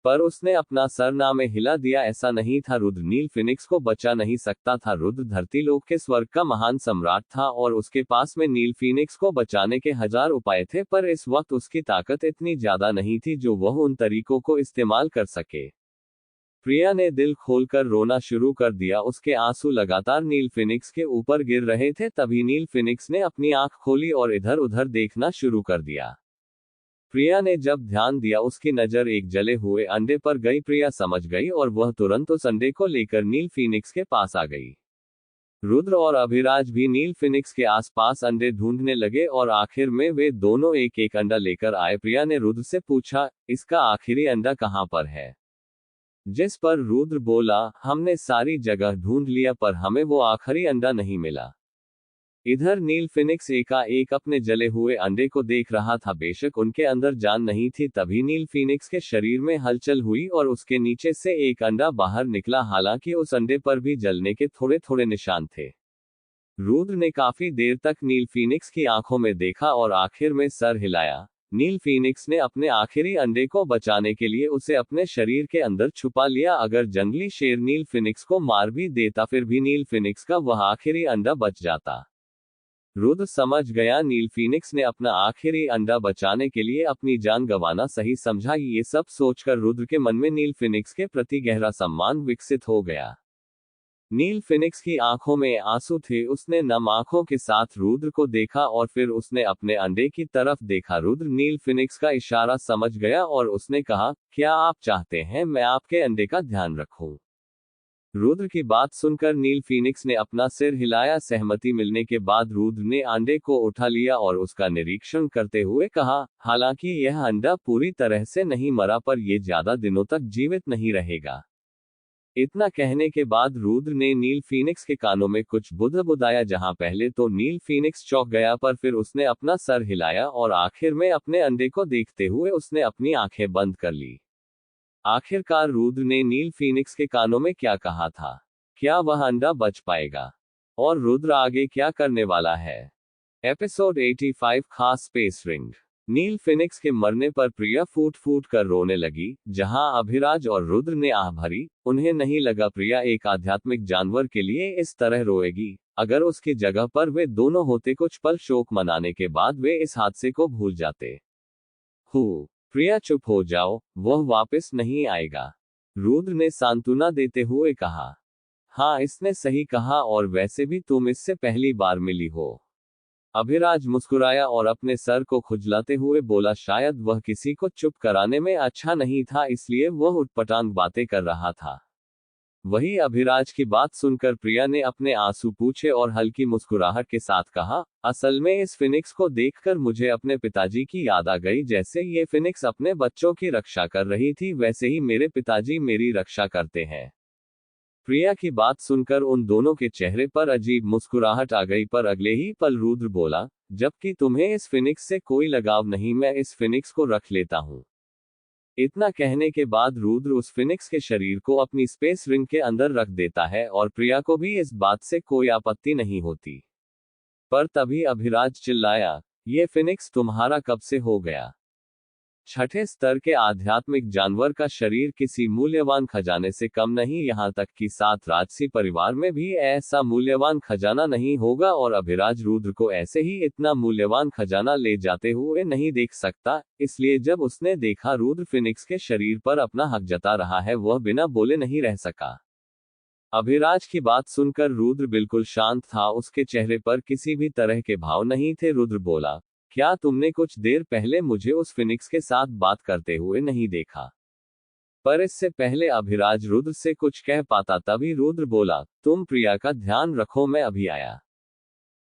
[SPEAKER 1] पर उसने अपना सर ना में हिला दिया। ऐसा नहीं था, रुद्र नील फिनिक्स को बचा नहीं सकता था। रुद्र धरतीलोक के स्वर्ग का महान सम्राट था और उसके पास में नील फिनिक्स को बचाने के 1000 उपाय थे, पर इस वक्त उसकी ताकत इतनी ज्यादा नहीं थी जो वह उन तरीकों को इस्तेमाल कर सके। प्रिया ने दिल खोलकर रोना शुरू कर दिया। उसके आंसू लगातार नील फिनिक्स के ऊपर गिर रहे थे। तभी नील फिनिक्स ने अपनी आंख खोली और इधर उधर देखना शुरू कर दिया। प्रिया ने जब ध्यान दिया, उसकी नजर एक जले हुए अंडे पर गई। प्रिया समझ गई और वह तुरंत उस अंडे को लेकर नील फिनिक्स के पास आ गई। रुद्र और अभिराज भी नील फिनिक्स के आसपास अंडे ढूंढने लगे और आखिर में वे दोनों एक एक अंडा लेकर आए। प्रिया ने रुद्र से पूछा, इसका आखिरी अंडा कहां पर है? जिस पर रुद्र बोला, हमने सारी जगह ढूंढ लिया पर हमें वो आखिरी अंडा नहीं मिला। इधर नील फिनिक्स एकाएक अपने जले हुए अंडे को देख रहा था। बेशक उनके अंदर जान नहीं थी, तभी नील फिनिक्स के शरीर में हलचल हुई और उसके नीचे से एक अंडा बाहर निकला। हालांकि उस अंडे पर भी जलने के थोड़े थोड़े निशान थे। रुद्र ने काफी देर तक नील फिनिक्स की आंखों में देखा और आखिर में सर हिलाया। नील फिनिक्स ने अपने आखिरी अंडे को बचाने के लिए उसे अपने शरीर के अंदर छुपा लिया। अगर जंगली शेर नील फिनिक्स को मार भी देता, फिर भी नील फिनिक्स का वह आखिरी अंडा बच जाता। रुद्र समझ गया, नील फिनिक्स ने अपना आखिरी अंडा बचाने के लिए अपनी जान गंवाना सही समझा। ये सब सोचकर रुद्र के मन में नील फिनिक्स के प्रति गहरा सम्मान विकसित हो गया। नील फिनिक्स की आंखों में आंसू थे। उसने नम आंखों के साथ रुद्र को देखा और फिर उसने अपने अंडे की तरफ देखा। रुद्र नील फिनिक्स का इशारा समझ गया और उसने कहा, क्या आप चाहते हैं मैं आपके अंडे का ध्यान रखूं? रुद्र की बात सुनकर नील फिनिक्स ने अपना सिर हिलाया। सहमति मिलने के बाद रुद्र ने अंडे को उठा लिया और उसका निरीक्षण करते हुए कहा, हालांकि यह अंडा पूरी तरह से नहीं मरा, पर यह ज्यादा दिनों तक जीवित नहीं रहेगा। इतना कहने के बाद रुद्र ने नील फिनिक्स के कानों में कुछ बुदबुदाया। जहां पहले तो नील फिनिक्स चौंक गया, पर फिर उसने अपना सर हिलाया और आखिर में अपने अंडे को देखते हुए उसने अपनी आंखें बंद कर ली। आखिरकार रुद्र ने नील फिनिक्स के कानों में क्या कहा था? क्या वह अंडा बच पाएगा? और रुद्र आगे क्या करने वाला है? एपिसोड 85 खास स्पेस रिंग। नील फिनिक्स के मरने पर प्रिया फूट फूट कर रोने लगी। जहां अभिराज और रुद्र ने आह भरी। उन्हें नहीं लगा प्रिया एक आध्यात्मिक जानवर के लिए इस तरह रोएगी। अगर उसकी जगह पर वे दोनों होते, कुछ पल शोक मनाने के बाद वे इस हादसे को भूल जाते। प्रिया चुप हो जाओ, वह वापस नहीं आएगा, रुद्र ने सांत्वना देते हुए कहा। हाँ, इसने सही कहा, और वैसे भी तुम इससे पहली बार मिली हो। अभिराज मुस्कुराया और अपने सर को खुजलाते हुए बोला, शायद वह किसी को चुप कराने में अच्छा नहीं था, इसलिए वह उटपटांग बातें कर रहा था। वही अभिराज की बात सुनकर प्रिया ने अपने आंसू पूछे और हल्की मुस्कुराहट के साथ कहा, असल में इस फिनिक्स को देखकर मुझे अपने पिताजी की याद आ गई। जैसे ये फिनिक्स अपने बच्चों की रक्षा कर रही थी, वैसे ही मेरे पिताजी मेरी रक्षा करते हैं। प्रिया की बात सुनकर उन दोनों के चेहरे पर अजीब मुस्कुराहट आ गई, पर अगले ही पल रुद्र बोला, जबकि तुम्हें इस फिनिक्स से कोई लगाव नहीं, मैं इस फिनिक्स को रख लेता हूं। इतना कहने के बाद रुद्र उस फिनिक्स के शरीर को अपनी स्पेस रिंग के अंदर रख देता है और प्रिया को भी इस बात से कोई आपत्ति नहीं होती। पर तभी अभिराज चिल्लाया, ये फिनिक्स तुम्हारा कब से हो गया? छठे स्तर के आध्यात्मिक जानवर का शरीर किसी मूल्यवान खजाने से कम नहीं, यहां तक कि सात राजसी परिवार में भी ऐसा मूल्यवान खजाना नहीं होगा, और अभिराज रुद्र को ऐसे ही इतना मूल्यवान खजाना ले जाते हुए नहीं देख सकता। इसलिए जब उसने देखा रुद्र फिनिक्स के शरीर पर अपना हक जता रहा है, वह बिना बोले नहीं रह सका। अभिराज की बात सुनकर रुद्र बिल्कुल शांत था, उसके चेहरे पर किसी भी तरह के भाव नहीं थे। रुद्र बोला, क्या तुमने कुछ देर पहले मुझे उस फिनिक्स के साथ बात करते हुए नहीं देखा? पर इससे पहले अभिराज रुद्र से कुछ कह पाता तभी रुद्र बोला, तुम प्रिया का ध्यान रखो, मैं अभी आया।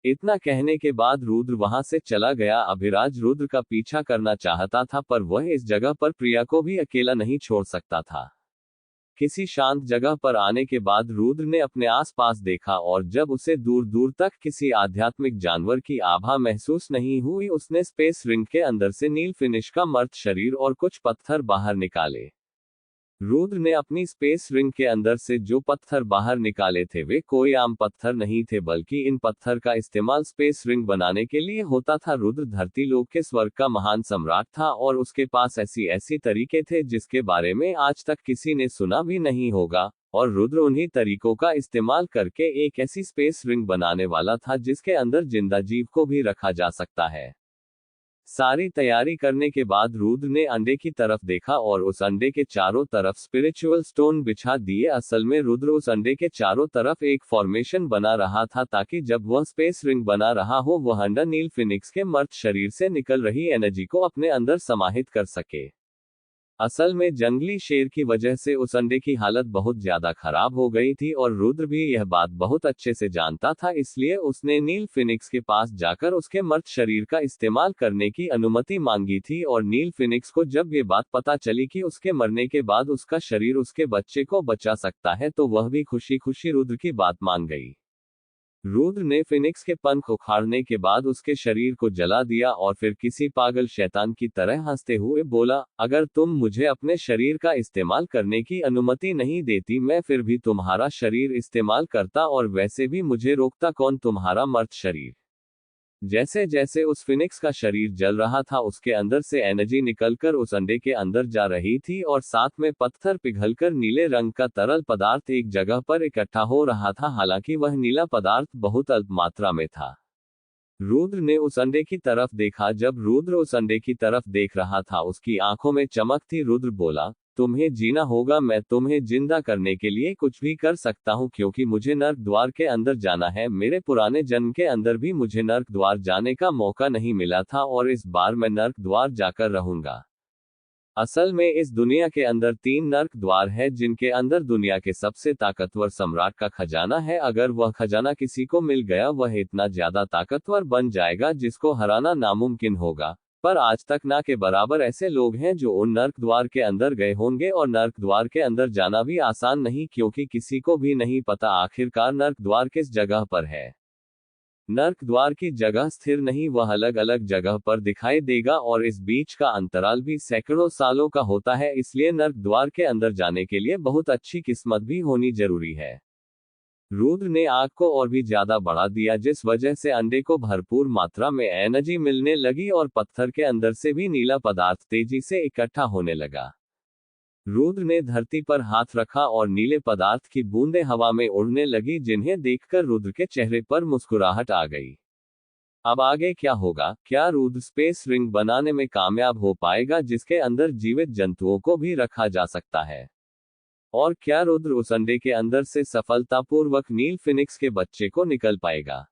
[SPEAKER 1] इतना कहने के बाद रुद्र वहां से चला गया। अभिराज रुद्र का पीछा करना चाहता था पर वह इस जगह पर प्रिया को भी अकेला नहीं छोड़ सकता था। किसी शांत जगह पर आने के बाद रुद्र ने अपने आसपास देखा और जब उसे दूर दूर तक किसी आध्यात्मिक जानवर की आभा महसूस नहीं हुई, उसने स्पेस रिंग के अंदर से नील फिनिश का मर्त शरीर और कुछ पत्थर बाहर निकाले। रुद्र ने अपनी स्पेस रिंग के अंदर से जो पत्थर बाहर निकाले थे वे कोई आम पत्थर नहीं थे, बल्कि इन पत्थर का इस्तेमाल स्पेस रिंग बनाने के लिए होता था। रुद्र धरती लोक के स्वर्ग का महान सम्राट था और उसके पास ऐसी तरीके थे जिसके बारे में आज तक किसी ने सुना भी नहीं होगा, और रुद्र उन्हीं तरीकों का इस्तेमाल करके एक ऐसी स्पेस रिंग बनाने वाला था जिसके अंदर जिंदा जीव को भी रखा जा सकता है। सारी तैयारी करने के बाद रुद्र ने अंडे की तरफ देखा और उस अंडे के चारों तरफ स्पिरिचुअल स्टोन बिछा दिए। असल में रुद्र उस अंडे के चारों तरफ एक फॉर्मेशन बना रहा था ताकि जब वह स्पेस रिंग बना रहा हो वह अंडा नील फिनिक्स के मर्त शरीर से निकल रही एनर्जी को अपने अंदर समाहित कर सके। असल में जंगली शेर की वजह से उस अंडे की हालत बहुत ज्यादा खराब हो गई थी और रुद्र भी यह बात बहुत अच्छे से जानता था, इसलिए उसने नील फिनिक्स के पास जाकर उसके मर्त शरीर का इस्तेमाल करने की अनुमति मांगी थी। और नील फिनिक्स को जब ये बात पता चली कि उसके मरने के बाद उसका शरीर उसके बच्चे को बचा सकता है तो वह भी खुशी खुशी रुद्र की बात मान गई। रुद्र ने फिनिक्स के पंख उखाड़ने के बाद उसके शरीर को जला दिया और फिर किसी पागल शैतान की तरह हंसते हुए बोला, अगर तुम मुझे अपने शरीर का इस्तेमाल करने की अनुमति नहीं देती मैं फिर भी तुम्हारा शरीर इस्तेमाल करता, और वैसे भी मुझे रोकता कौन, तुम्हारा मर्त शरीर। जैसे जैसे उस फिनिक्स का शरीर जल रहा था उसके अंदर से एनर्जी निकलकर उस अंडे के अंदर जा रही थी और साथ में पत्थर पिघलकर नीले रंग का तरल पदार्थ एक जगह पर इकट्ठा हो रहा था। हालांकि वह नीला पदार्थ बहुत अल्प मात्रा में था। रुद्र ने उस अंडे की तरफ देखा। जब रुद्र उस अंडे की तरफ देख रहा था उसकी आंखों में चमक थी। रुद्र बोला, तुम्हें जीना होगा, मैं तुम्हें जिंदा करने के लिए कुछ भी कर सकता हूं क्योंकि मुझे नर्क द्वार के अंदर जाना है। मेरे पुराने जन्म के अंदर भी मुझे नर्क द्वार जाने का मौका नहीं मिला था और इस बार मैं नर्क द्वार जाकर रहूंगा। असल में इस दुनिया के अंदर 3 नर्क द्वार है जिनके अंदर दुनिया के सबसे ताकतवर सम्राट का खजाना है। अगर वह खजाना किसी को मिल गया वह इतना ज्यादा ताकतवर बन जाएगा जिसको हराना नामुमकिन होगा, पर आज तक ना के बराबर ऐसे लोग हैं जो उन नर्क द्वार के अंदर गए होंगे। और नर्क द्वार के अंदर जाना भी आसान नहीं क्योंकि किसी को भी नहीं पता आखिरकार नर्क द्वार किस जगह पर है। नर्क द्वार की जगह स्थिर नहीं, वह अलग अलग जगह पर दिखाई देगा और इस बीच का अंतराल भी सैकड़ों सालों का होता है। इसलिए नर्क द्वार के अंदर जाने के लिए बहुत अच्छी किस्मत भी होनी जरूरी है। रुद्र ने आग को और भी ज्यादा बढ़ा दिया जिस वजह से अंडे को भरपूर मात्रा में एनर्जी मिलने लगी और पत्थर के अंदर से भी नीला पदार्थ तेजी से इकट्ठा होने लगा। रुद्र ने धरती पर हाथ रखा और नीले पदार्थ की बूंदें हवा में उड़ने लगी जिन्हें देखकर रुद्र के चेहरे पर मुस्कुराहट आ गई। अब आगे क्या होगा? क्या रुद्र स्पेस रिंग बनाने में कामयाब हो पाएगा जिसके अंदर जीवित जंतुओं को भी रखा जा सकता है? और क्या रुद्र उस अंडे के अंदर से सफलतापूर्वक नील फिनिक्स के बच्चे को निकल पाएगा?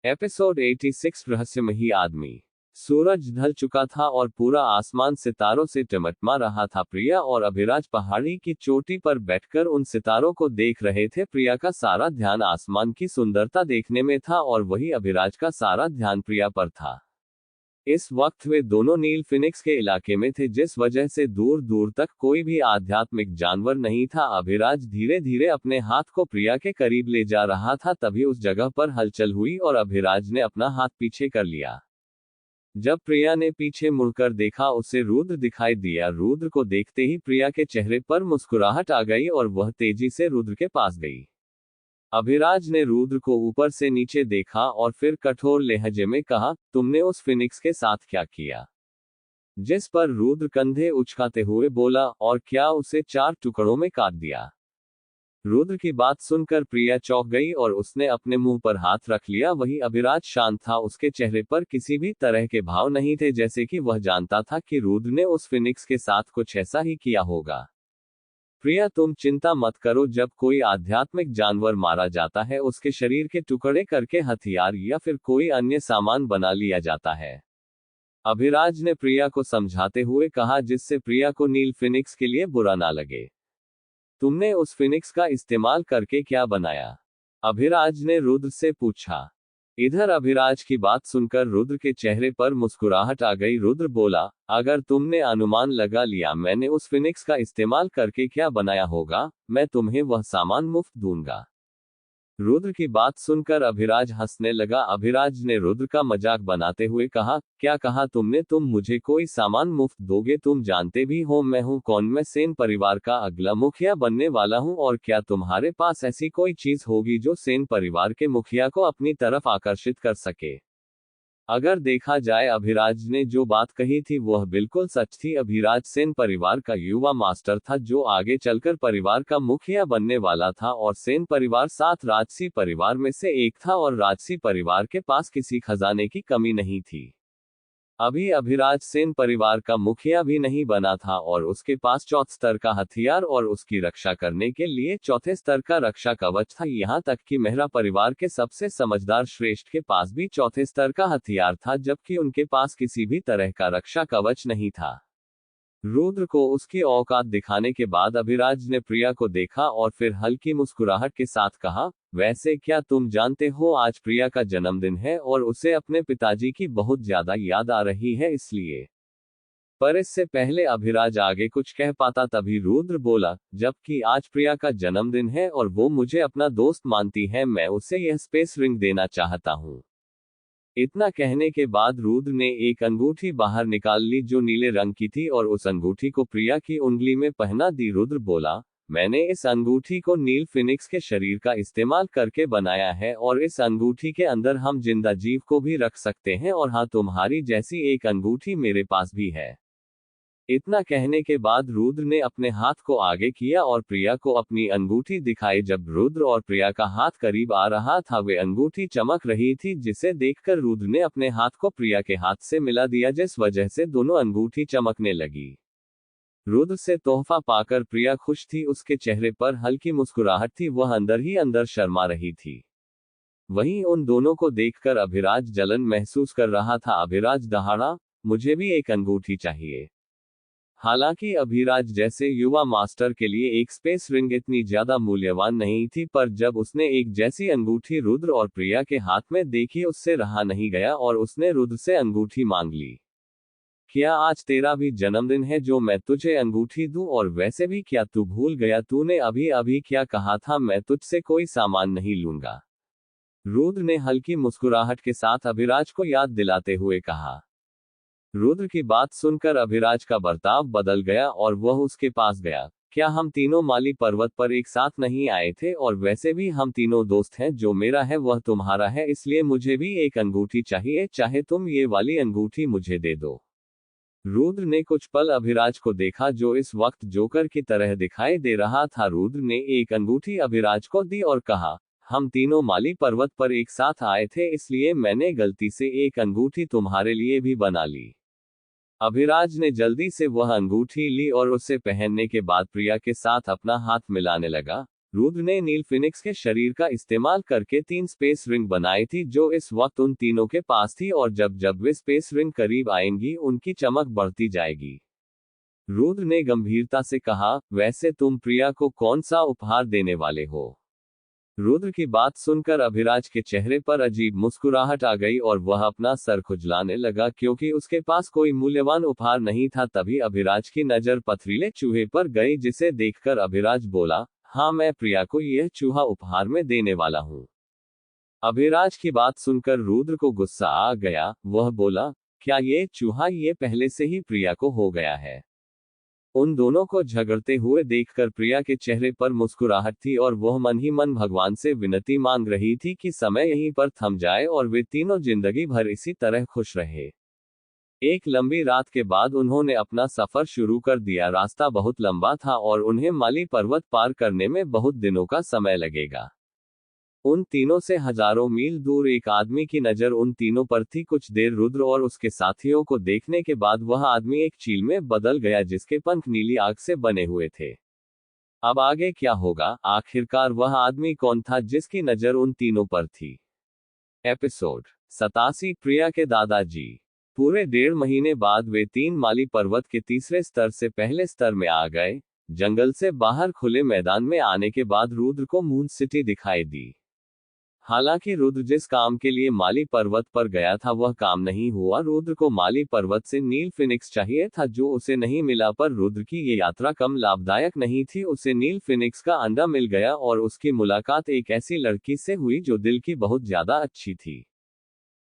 [SPEAKER 1] एपिसोड 86 रहस्यमयी आदमी। सूरज ढल चुका था और पूरा आसमान सितारों से टिमटिमा रहा था। प्रिया और अभिराज पहाड़ी की चोटी पर बैठकर उन सितारों को देख रहे थे। प्रिया का सारा ध्यान आसमान की सुंदरता देखने में था और वही अभिराज का सारा ध्यान प्रिया पर था। इस वक्त वे दोनों नील फिनिक्स के इलाके में थे जिस वजह से दूर दूर तक कोई भी आध्यात्मिक जानवर नहीं था। अभिराज धीरे धीरे अपने हाथ को प्रिया के करीब ले जा रहा था तभी उस जगह पर हलचल हुई और अभिराज ने अपना हाथ पीछे कर लिया। जब प्रिया ने पीछे मुड़कर देखा उसे रुद्र दिखाई दिया। रुद्र को देखते ही प्रिया के चेहरे पर मुस्कुराहट आ गई और वह तेजी से रुद्र के पास गई। अभिराज ने रुद्र को ऊपर से नीचे देखा और फिर कठोर लहजे में कहा, तुमने उस फिनिक्स के साथ क्या किया? जिस पर रुद्र कंधे उचकाते हुए बोला, और क्या उसे 4 टुकड़ों में काट दिया? रुद्र की बात सुनकर प्रिया चौंक गई और उसने अपने मुंह पर हाथ रख लिया। वही अभिराज शांत था, उसके चेहरे पर किसी भी तरह के भाव नहीं थे, जैसे कि वह जानता था कि रुद्र ने उस फिनिक्स के साथ कुछ ऐसा ही किया होगा। प्रिया, तुम चिंता मत करो, जब कोई आध्यात्मिक जानवर मारा जाता है उसके शरीर के टुकड़े करके हथियार या फिर कोई अन्य सामान बना लिया जाता है। अभिराज ने प्रिया को समझाते हुए कहा, जिससे प्रिया को नील फिनिक्स के लिए बुरा ना लगे। तुमने उस फिनिक्स का इस्तेमाल करके क्या बनाया? अभिराज ने रुद्र से पूछा। इधर अभिराज की बात सुनकर रुद्र के चेहरे पर मुस्कुराहट आ गई। रुद्र बोला, अगर तुमने अनुमान लगा लिया मैंने उस फिनिक्स का इस्तेमाल करके क्या बनाया होगा, मैं तुम्हें वह सामान मुफ्त दूंगा। रुद्र की बात सुनकर अभिराज हंसने लगा। अभिराज ने रुद्र का मजाक बनाते हुए कहा, क्या कहा तुमने? तुम मुझे कोई सामान मुफ्त दोगे? तुम जानते भी हो मैं हूं कौन? मैं सेन परिवार का अगला मुखिया बनने वाला हूं, और क्या तुम्हारे पास ऐसी कोई चीज होगी जो सेन परिवार के मुखिया को अपनी तरफ आकर्षित कर सके? अगर देखा जाए अभिराज ने जो बात कही थी वह बिल्कुल सच थी। अभिराज सेन परिवार का युवा मास्टर था जो आगे चलकर परिवार का मुखिया बनने वाला था, और सेन परिवार 7 राजसी परिवार में से एक था और राजसी परिवार के पास किसी खजाने की कमी नहीं थी। अभी अभिराज सेन परिवार का मुखिया भी नहीं बना था और उसके पास चौथे स्तर का हथियार और उसकी रक्षा करने के लिए चौथे स्तर का रक्षा कवच था। यहाँ तक कि मेहरा परिवार के सबसे समझदार श्रेष्ठ के पास भी चौथे स्तर का हथियार था, जबकि उनके पास किसी भी तरह का रक्षा कवच नहीं था। रुद्र को उसकी औकात दिखाने के बाद अभिराज ने प्रिया को देखा और फिर हल्की मुस्कुराहट के साथ कहा, वैसे क्या तुम जानते हो आज प्रिया का जन्मदिन है और उसे अपने पिताजी की बहुत ज्यादा याद आ रही है इसलिए। पर इससे पहले अभिराज आगे कुछ कह पाता तभी रुद्र बोला, जबकि आज प्रिया का जन्मदिन है और वो मुझे अपना दोस्त मानती है, मैं उसे यह स्पेस रिंग देना चाहता हूँ। इतना कहने के बाद रुद्र ने एक अंगूठी बाहर निकाल ली जो नीले रंग की थी और उस अंगूठी को प्रिया की उंगली में पहना दी। रुद्र बोला, मैंने इस अंगूठी को नील फिनिक्स के शरीर का इस्तेमाल करके बनाया है और इस अंगूठी के अंदर हम जिंदा जीव को भी रख सकते हैं, और हाँ, तुम्हारी जैसी एक अंगूठी मेरे पास भी है। इतना कहने के बाद रुद्र ने अपने हाथ को आगे किया और प्रिया को अपनी अंगूठी दिखाई। जब रुद्र और प्रिया का हाथ करीब आ रहा था वे अंगूठी चमक रही थी, जिसे देखकर रुद्र ने अपने हाथ को प्रिया के हाथ से मिला दिया, जिस वजह से दोनों अंगूठी चमकने लगी। रुद्र से तोहफा पाकर प्रिया खुश थी, उसके चेहरे पर हल्की मुस्कुराहट थी, वह अंदर ही अंदर शर्मा रही थी। वहीं उन दोनों को देखकर अभिराज जलन महसूस कर रहा था। अभिराज दहाड़ा, मुझे भी एक अंगूठी चाहिए। हालांकि अभिराज जैसे युवा मास्टर के लिए एक स्पेस रिंग इतनी ज्यादा मूल्यवान नहीं थी, पर जब उसने एक जैसी अंगूठी रुद्र और प्रिया के हाथ में देखी उससे रहा नहीं गया और उसने रुद्र से अंगूठी मांग ली। क्या आज तेरा भी जन्मदिन है जो मैं तुझे अंगूठी दूं? और वैसे भी क्या तू भूल गया? तूने अभी अभी क्या कहा था, मैं तुझसे कोई सामान नहीं लूंगा? रुद्र ने हल्की मुस्कुराहट के साथ अभिराज को याद दिलाते हुए कहा। रुद्र की बात सुनकर अभिराज का बर्ताव बदल गया और वह उसके पास गया। क्या हम तीनों माली पर्वत पर एक साथ नहीं आए थे? और वैसे भी हम तीनों दोस्त हैं, जो मेरा है वह तुम्हारा है, इसलिए मुझे भी एक अंगूठी चाहिए, चाहे तुम ये वाली अंगूठी मुझे दे दो। रुद्र ने कुछ पल अभिराज को देखा जो इस वक्त जोकर की तरह दिखाई दे रहा था। रुद्र ने एक अंगूठी अभिराज को दी और कहा, हम तीनों माली पर्वत पर एक साथ आए थे, इसलिए मैंने गलती से एक अंगूठी तुम्हारे लिए भी बना ली। अभिराज ने जल्दी से वह अंगूठी ली और उसे पहनने के बाद प्रिया के साथ अपना हाथ मिलाने लगा। रुद्र ने नील फिनिक्स के शरीर का इस्तेमाल करके 3 स्पेस रिंग बनाई थी जो इस वक्त उन तीनों के पास थी, और जब जब वे स्पेस रिंग करीब आएंगी उनकी चमक बढ़ती जाएगी। रुद्र ने गंभीरता से कहा, वैसे तुम प्रिया को कौन सा उपहार देने वाले हो? रुद्र की बात सुनकर अभिराज के चेहरे पर अजीब मुस्कुराहट आ गई और वह अपना सर खुजलाने लगा क्योंकि उसके पास कोई मूल्यवान उपहार नहीं था। तभी अभिराज की नजर पथरीले चूहे पर गई, जिसे देखकर अभिराज बोला, हाँ, मैं प्रिया को यह चूहा उपहार में देने वाला हूँ। अभिराज की बात सुनकर रुद्र को गुस्सा आ गया। वह बोला, क्या ये चूहा ये पहले से ही प्रिया को हो गया है? उन दोनों को झगड़ते हुए देखकर प्रिया के चेहरे पर मुस्कुराहट थी और वह मन ही मन भगवान से विनती मांग रही थी कि समय यहीं पर थम जाए और वे तीनों जिंदगी भर इसी तरह खुश रहे। एक लंबी रात के बाद उन्होंने अपना सफर शुरू कर दिया। रास्ता बहुत लंबा था और उन्हें माली पर्वत पार करने में बहुत दिनों का समय लगेगा। उन तीनों से हजारों मील दूर एक आदमी की नजर उन तीनों पर थी। कुछ देर रुद्र और उसके साथियों को देखने के बाद वह आदमी एक चील में बदल गया जिसके पंख नीली आग से बने हुए थे। अब आगे क्या होगा? आखिरकार वह आदमी कौन था जिसकी नजर उन तीनों पर थी? एपिसोड 87 प्रिया के दादाजी। पूरे 1.5 महीने बाद वे 3 माली पर्वत के तीसरे स्तर से पहले स्तर में आ गए। जंगल से बाहर खुले मैदान में आने के बाद रुद्र को मून सिटी दिखाई दी। हालांकि रुद्र जिस काम के लिए माली पर्वत पर गया था वह काम नहीं हुआ। रुद्र को माली पर्वत से नील फिनिक्स चाहिए था जो उसे नहीं मिला, पर रुद्र की ये यात्रा कम लाभदायक नहीं थी। उसे नील फिनिक्स का अंडा मिल गया और उसकी मुलाकात एक ऐसी लड़की से हुई जो दिल की बहुत ज्यादा अच्छी थी।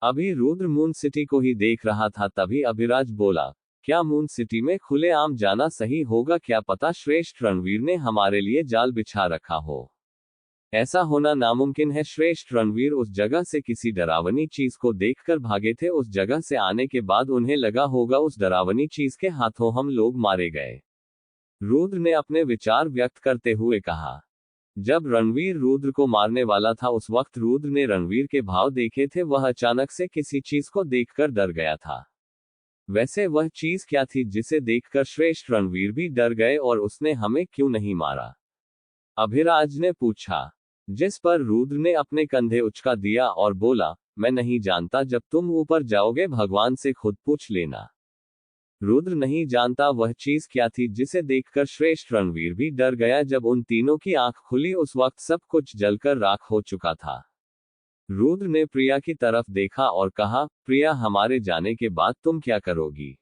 [SPEAKER 1] अभी रुद्र मून सिटी को ही देख रहा था, तभी अभिराज बोला, क्या मून सिटी में खुलेआम जाना सही होगा? क्या पता श्रेष्ठ रणवीर ने हमारे लिए जाल बिछा रखा हो। ऐसा होना नामुमकिन है। श्रेष्ठ रणवीर उस जगह से किसी डरावनी चीज को देखकर भागे थे। उस जगह से आने के बाद उन्हें लगा होगा उस डरावनी चीज के हाथों हम लोग मारे गए। रुद्र ने अपने विचार व्यक्त करते हुए कहा। जब रणवीर रुद्र को मारने वाला था उस वक्त रुद्र ने रणवीर के भाव देखे थे। वह अचानक से किसी चीज को देखकर डर गया था। वैसे वह चीज क्या थी जिसे देखकर श्रेष्ठ रणवीर भी डर गए और उसने हमें क्यों नहीं मारा? अभिराज ने पूछा। जिस पर रुद्र ने अपने कंधे उचका दिया और बोला, मैं नहीं जानता, जब तुम ऊपर जाओगे भगवान से खुद पूछ लेना। रुद्र नहीं जानता वह चीज क्या थी जिसे देखकर श्रेष्ठ रणवीर भी डर गया। जब उन तीनों की आंख खुली उस वक्त सब कुछ जलकर राख हो चुका था। रुद्र ने प्रिया की तरफ देखा और कहा, प्रिया, हमारे जाने के बाद तुम क्या करोगी?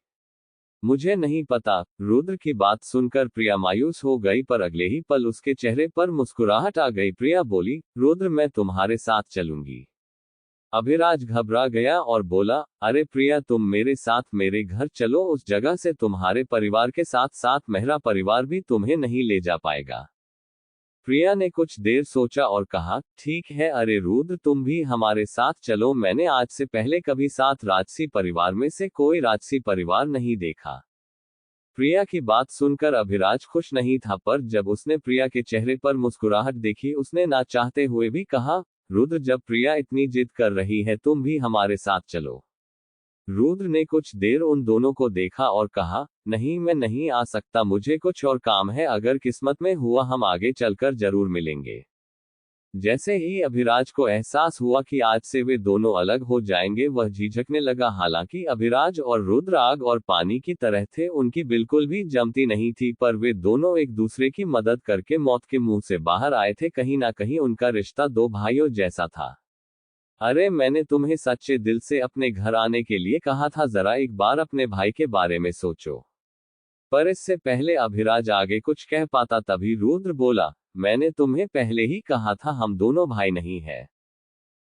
[SPEAKER 1] मुझे नहीं पता। रुद्र की बात सुनकर प्रिया मायूस हो गई, पर अगले ही पल उसके चेहरे पर मुस्कुराहट आ गई। प्रिया बोली, रुद्र, मैं तुम्हारे साथ चलूंगी। अभिराज घबरा गया और बोला, अरे प्रिया, तुम मेरे साथ मेरे घर चलो। उस जगह से तुम्हारे परिवार के साथ साथ मेरा परिवार भी तुम्हें नहीं ले जा पाएगा। प्रिया ने कुछ देर सोचा और कहा, ठीक है, अरे रुद्र, तुम भी हमारे साथ चलो। मैंने आज से पहले कभी साथ राजसी परिवार में से कोई राजसी परिवार नहीं देखा। प्रिया की बात सुनकर अभिराज खुश नहीं था, पर जब उसने प्रिया के चेहरे पर मुस्कुराहट देखी उसने ना चाहते हुए भी कहा, रुद्र, जब प्रिया इतनी जिद कर रही है तुम भी हमारे साथ चलो। रुद्र ने कुछ देर उन दोनों को देखा और कहा, नहीं, मैं नहीं आ सकता, मुझे कुछ और काम है। अगर किस्मत में हुआ हम आगे चलकर जरूर मिलेंगे। जैसे ही अभिराज को एहसास हुआ कि आज से वे दोनों अलग हो जाएंगे वह झिझकने लगा। हालांकि अभिराज और रुद्र आग और पानी की तरह थे, उनकी बिल्कुल भी जमती नहीं थी, पर वे दोनों एक दूसरे की मदद करके मौत के मुंह से बाहर आए थे। कहीं ना कहीं उनका रिश्ता दो भाइयों जैसा था। अरे, मैंने तुम्हें सच्चे दिल से अपने घर आने के लिए कहा था, जरा एक बार अपने भाई के बारे में सोचो। पर इससे पहले अभिराज आगे कुछ कह पाता तभी रुद्र बोला, मैंने तुम्हें पहले ही कहा था हम दोनों भाई नहीं हैं।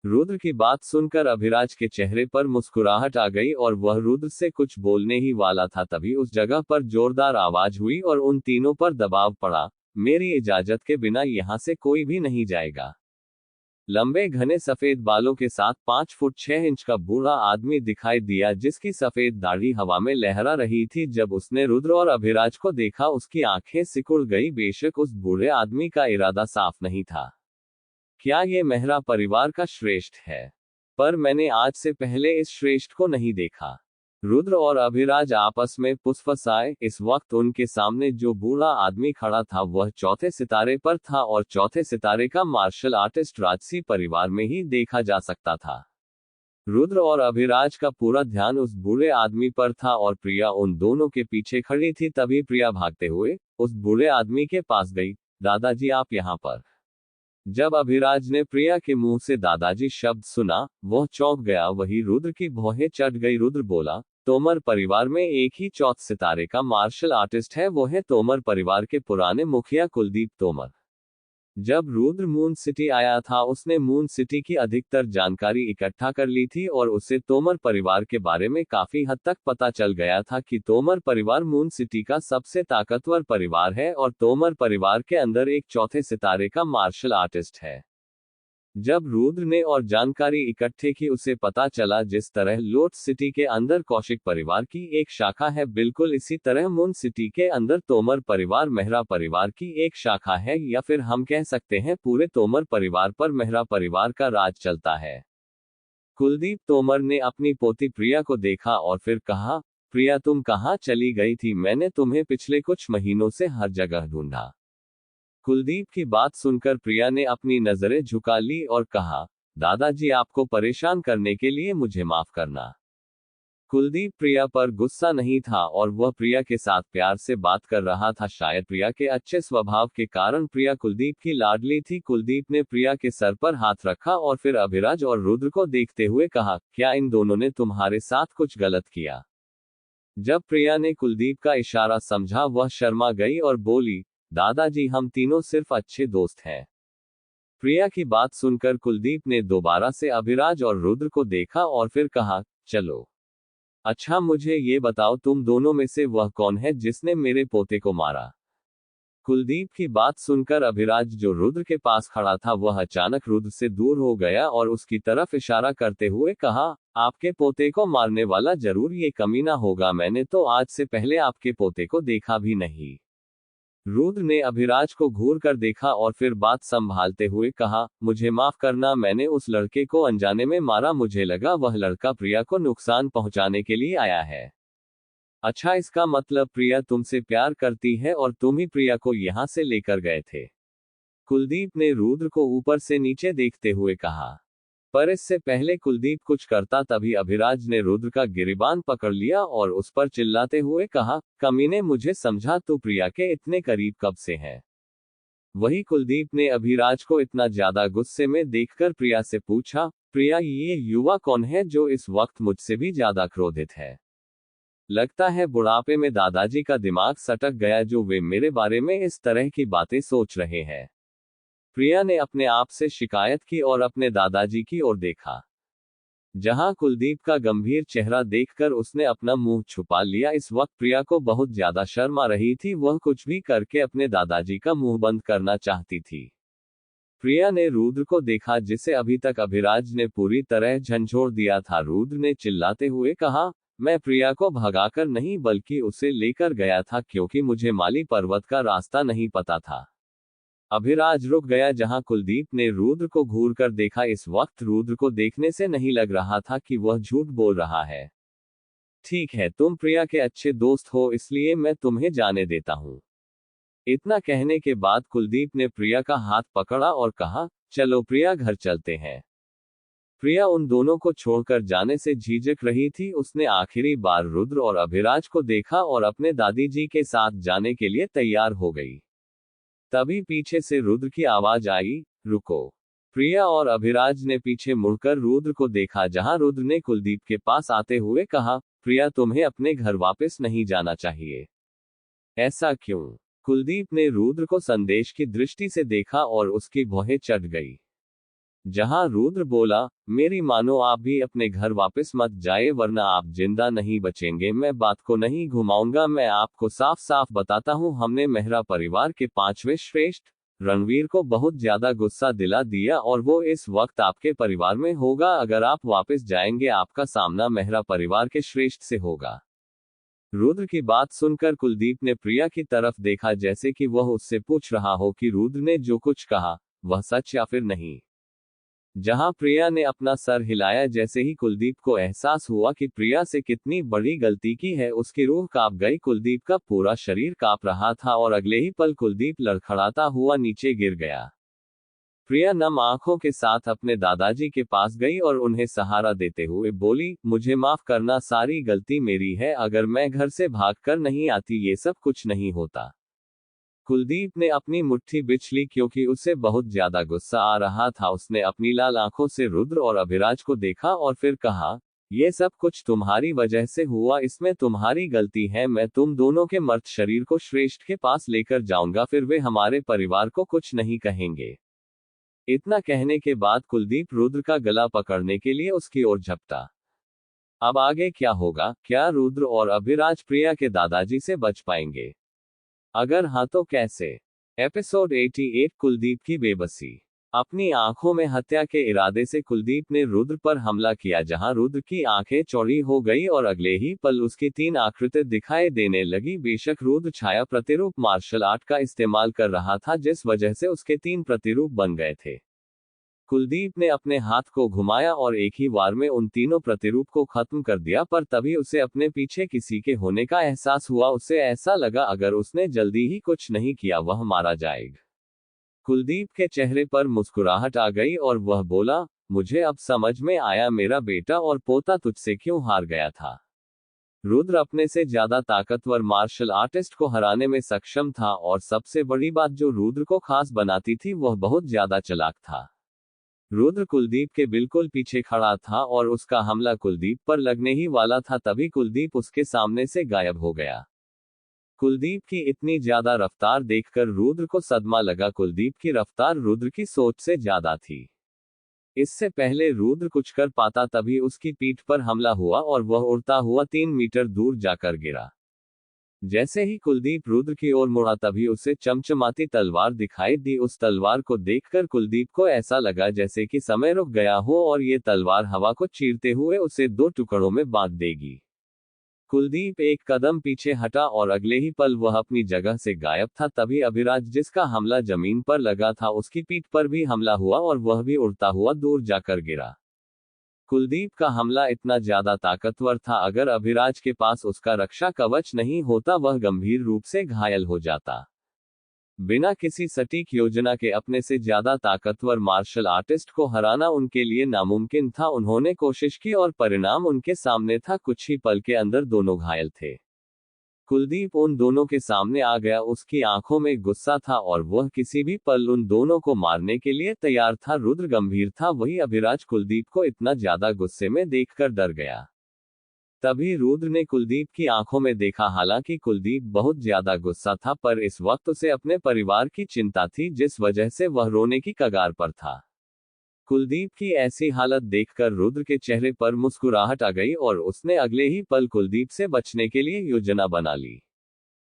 [SPEAKER 1] रुद्र की बात सुनकर अभिराज के चेहरे पर मुस्कुराहट आ गई और वह रुद्र से कुछ बोलने ही वाला था, तभी उस जगह पर जोरदार आवाज हुई और उन तीनों पर दबाव पड़ा, मेरी इजाजत के बिना यहां से कोई भी नहीं जाएगा। लंबे घने सफेद बालों के साथ 5 फुट 6 इंच का बूढ़ा आदमी दिखाई दिया जिसकी सफेद दाढ़ी हवा में लहरा रही थी। जब उसने रुद्र और अभिराज को देखा उसकी आंखें सिकुड़ गई। बेशक उस बूढ़े आदमी का इरादा साफ नहीं था। क्या ये मेहरा परिवार का श्रेष्ठ है? पर मैंने आज से पहले इस श्रेष्ठ को नहीं देखा। रुद्र और अभिराज आपस में फुसफुसाए। इस वक्त उनके सामने जो बूढ़ा आदमी खड़ा था वह चौथे सितारे पर था और चौथे सितारे का मार्शल आर्टिस्ट राजसी परिवार में ही देखा जा सकता था। रुद्र और अभिराज का पूरा ध्यान उस बूढ़े आदमी पर था और प्रिया उन दोनों के पीछे खड़ी थी। तभी प्रिया भागते हुए उस बूढ़े आदमी के पास गई। दादाजी, आप यहाँ पर? जब अभिराज ने प्रिया के मुंह से दादाजी शब्द सुना वह चौंक गया। वही रुद्र की भौहें चढ़ गई। रुद्र बोला, तोमर परिवार में एक ही चौथे सितारे का मार्शल आर्टिस्ट है, वो है तोमर परिवार के पुराने मुखिया कुलदीप तोमर। जब रुद्र मून सिटी आया था उसने मून सिटी की अधिकतर जानकारी इकट्ठा कर ली थी और उसे तोमर परिवार के बारे में काफी हद तक पता चल गया था कि तोमर परिवार मून सिटी का सबसे ताकतवर परिवार है और तोमर परिवार के अंदर एक चौथे सितारे का मार्शल आर्टिस्ट है। जब रुद्र ने और जानकारी इकट्ठे की उसे पता चला जिस तरह लोट सिटी के अंदर कौशिक परिवार की एक शाखा है, बिल्कुल इसी तरह मून सिटी के अंदर तोमर परिवार मेहरा परिवार की एक शाखा है, या फिर हम कह सकते हैं पूरे तोमर परिवार पर मेहरा परिवार का राज चलता है। कुलदीप तोमर ने अपनी पोती प्रिया को देखा और फिर कहा, प्रिया, तुम कहाँ चली गई थी? मैंने तुम्हें पिछले कुछ महीनों से हर जगह ढूंढा। कुलदीप की बात सुनकर प्रिया ने अपनी नजरें झुका ली और कहा, दादाजी, आपको परेशान करने के लिए मुझे माफ करना। कुलदीप प्रिया पर गुस्सा नहीं था और वह प्रिया के साथ प्यार से बात कर रहा था। शायद प्रिया के अच्छे स्वभाव के कारण प्रिया कुलदीप की लाडली थी। कुलदीप ने प्रिया के सर पर हाथ रखा और फिर अभिराज और रुद्र को देखते हुए कहा, क्या इन दोनों ने तुम्हारे साथ कुछ गलत किया? जब प्रिया ने कुलदीप का इशारा समझा, वह शर्मा गई और बोली, दादाजी हम तीनों सिर्फ अच्छे दोस्त हैं। प्रिया की बात सुनकर कुलदीप ने दोबारा से अभिराज और रुद्र को देखा और फिर कहा, चलो अच्छा मुझे ये बताओ, तुम दोनों में से वह कौन है जिसने मेरे पोते को मारा? कुलदीप की बात सुनकर अभिराज जो रुद्र के पास खड़ा था वह अचानक रुद्र से दूर हो गया और उसकी तरफ इशारा करते हुए कहा, आपके पोते को मारने वाला जरूर ये कमीना होगा, मैंने तो आज से पहले आपके पोते को देखा भी नहीं। रुद्र ने अभिराज को घूर कर देखा और फिर बात संभालते हुए कहा, मुझे माफ करना, मैंने उस लड़के को अनजाने में मारा, मुझे लगा वह लड़का प्रिया को नुकसान पहुंचाने के लिए आया है। अच्छा, इसका मतलब प्रिया तुमसे प्यार करती है और तुम ही प्रिया को यहां से लेकर गए थे? कुलदीप ने रुद्र को ऊपर से नीचे देखते हुए कहा। पर इससे पहले कुलदीप कुछ करता तभी अभिराज ने रुद्र का गिरिबान पकड़ लिया और उस पर चिल्लाते हुए कहा, कमीने मुझे समझा, तू प्रिया के इतने करीब कब से है? वही कुलदीप ने अभिराज को इतना ज्यादा गुस्से में देखकर प्रिया से पूछा, प्रिया ये युवा कौन है जो इस वक्त मुझसे भी ज्यादा क्रोधित है? लगता है बुढ़ापे में दादाजी का दिमाग सटक गया जो वे मेरे बारे में इस तरह की बातें सोच रहे हैं। प्रिया ने अपने आप से शिकायत की और अपने दादाजी की ओर देखा। जहां कुलदीप का गंभीर चेहरा देखकर उसने अपना मुंह छुपा लिया। इस वक्त प्रिया को बहुत ज्यादा शर्म आ रही थी, वह कुछ भी करके अपने दादाजी का मुंह बंद करना चाहती थी। प्रिया ने रुद्र को देखा जिसे अभी तक अभिराज ने पूरी तरह झंझोड़ दिया था। रुद्र ने चिल्लाते हुए कहा, मैं प्रिया को भगाकर नहीं बल्कि उसे लेकर गया था क्योंकि मुझे माली पर्वत का रास्ता नहीं पता था। अभिराज रुक गया जहां कुलदीप ने रुद्र को घूर कर देखा। इस वक्त रुद्र को देखने से नहीं लग रहा था कि वह झूठ बोल रहा है। ठीक है, तुम प्रिया के अच्छे दोस्त हो इसलिए मैं तुम्हें जाने देता हूं। इतना कहने के बाद कुलदीप ने प्रिया का हाथ पकड़ा और कहा, चलो प्रिया घर चलते हैं। प्रिया उन दोनों को छोड़कर जाने से झिझक रही थी। उसने आखिरी बार रुद्र और अभिराज को देखा और अपने दादी जी के साथ जाने के लिए तैयार हो गई। तभी पीछे से रुद्र की आवाज आई, रुको। प्रिया और अभिराज ने पीछे मुड़कर रुद्र को देखा जहां रुद्र ने कुलदीप के पास आते हुए कहा, प्रिया तुम्हें अपने घर वापस नहीं जाना चाहिए। ऐसा क्यों? कुलदीप ने रुद्र को संदेश की दृष्टि से देखा और उसकी भौहें चढ़ गई। जहां रुद्र बोला, मेरी मानो आप भी अपने घर वापस मत जाए वरना आप जिंदा नहीं बचेंगे। मैं बात को नहीं घुमाऊंगा, मैं आपको साफ साफ बताता हूं, हमने मेहरा परिवार के 5वें श्रेष्ठ रणवीर को बहुत ज्यादा गुस्सा दिला दिया और वो इस वक्त आपके परिवार में होगा। अगर आप वापस जाएंगे आपका सामना मेहरा परिवार के श्रेष्ठ से होगा। रुद्र की बात सुनकर कुलदीप ने प्रिया की तरफ देखा जैसे कि वह उससे पूछ रहा हो कि रुद्र ने जो कुछ कहा वह सच या फिर नहीं। जहां प्रिया ने अपना सर हिलाया, जैसे ही कुलदीप को एहसास हुआ कि प्रिया से कितनी बड़ी गलती की है, उसकी रूह कांप गई। कुलदीप का पूरा शरीर कांप रहा था और अगले ही पल कुलदीप लड़खड़ाता हुआ नीचे गिर गया। प्रिया नम आंखों के साथ अपने दादाजी के पास गई और उन्हें सहारा देते हुए बोली, मुझे माफ करना, सारी गलती मेरी है। अगर मैं घर से भागकर नहीं आती ये सब कुछ नहीं होता। कुलदीप ने अपनी मुट्ठी बिछ ली क्योंकि उसे बहुत ज्यादा गुस्सा आ रहा था। उसने अपनी लाल आंखों से रुद्र और अभिराज को देखा और फिर कहा, ये सब कुछ तुम्हारी वजह से हुआ, इसमें तुम्हारी गलती है। मैं तुम दोनों के मर्त शरीर को श्रेष्ठ के पास लेकर जाऊंगा, फिर वे हमारे परिवार को कुछ नहीं कहेंगे। इतना कहने के बाद कुलदीप रुद्र का गला पकड़ने के लिए उसकी ओर झपटा। अब आगे क्या होगा? क्या रुद्र और अभिराज प्रिया के दादाजी से बच पाएंगे? अगर हाँ तो कैसे? एपिसोड 88 कुलदीप की बेबसी। अपनी आंखों में हत्या के इरादे से कुलदीप ने रुद्र पर हमला किया जहां रुद्र की आंखें चौड़ी हो गई और अगले ही पल उसकी 3 आकृति दिखाई देने लगी। बेशक रुद्र छाया प्रतिरूप मार्शल आर्ट का इस्तेमाल कर रहा था जिस वजह से उसके 3 प्रतिरूप बन गए थे। कुलदीप ने अपने हाथ को घुमाया और एक ही वार में उन तीनों प्रतिरूप को खत्म कर दिया, पर तभी उसे अपने पीछे किसी के होने का एहसास हुआ। उसे ऐसा लगा अगर उसने जल्दी ही कुछ नहीं किया वह मारा जाएगा। कुलदीप के चेहरे पर मुस्कुराहट आ गई और वह बोला, मुझे अब समझ में आया, मेरा बेटा और पोता तुझसे क्यों हार गया था। रुद्र अपने से ज्यादा ताकतवर मार्शल आर्टिस्ट को हराने में सक्षम था, और सबसे बड़ी बात जो रुद्र को खास बनाती थी वह बहुत ज्यादा चालाक था। रुद्र कुलदीप के बिल्कुल पीछे खड़ा था और उसका हमला कुलदीप पर लगने ही वाला था, तभी कुलदीप उसके सामने से गायब हो गया। कुलदीप की इतनी ज्यादा रफ्तार देखकर रुद्र को सदमा लगा। कुलदीप की रफ्तार रुद्र की सोच से ज्यादा थी। इससे पहले रुद्र कुछ कर पाता तभी उसकी पीठ पर हमला हुआ और वह उड़ता हुआ 3 मीटर दूर जाकर गिरा। जैसे ही कुलदीप रुद्र की ओर मुड़ा तभी उसे चमचमाती तलवार दिखाई दी। उस तलवार को देखकर कुलदीप को ऐसा लगा जैसे कि समय रुक गया हो और ये तलवार हवा को चीरते हुए उसे 2 टुकड़ों में बांट देगी। कुलदीप एक कदम पीछे हटा और अगले ही पल वह अपनी जगह से गायब था। तभी अभिराज, जिसका हमला जमीन पर लगा था, उसकी पीठ पर भी हमला हुआ और वह भी उड़ता हुआ दूर जाकर गिरा। कुलदीप का हमला इतना ज्यादा ताकतवर था, अगर अभिराज के पास उसका रक्षा कवच नहीं होता वह गंभीर रूप से घायल हो जाता। बिना किसी सटीक योजना के अपने से ज्यादा ताकतवर मार्शल आर्टिस्ट को हराना उनके लिए नामुमकिन था। उन्होंने कोशिश की और परिणाम उनके सामने था। कुछ ही पल के अंदर दोनों घायल थे। कुलदीप उन दोनों के सामने आ गया। उसकी आंखों में गुस्सा था और वह किसी भी पल उन दोनों को मारने के लिए तैयार था। रुद्र गंभीर था, वही अभिराज कुलदीप को इतना ज्यादा गुस्से में देखकर डर गया। तभी रुद्र ने कुलदीप की आंखों में देखा। हालांकि कुलदीप बहुत ज्यादा गुस्सा था, पर इस वक्त उसे अपने परिवार की चिंता थी, जिस वजह से वह रोने की कगार पर था। कुलदीप की ऐसी हालत देखकर रुद्र के चेहरे पर मुस्कुराहट आ गई और उसने अगले ही पल कुलदीप से बचने के लिए योजना बना ली।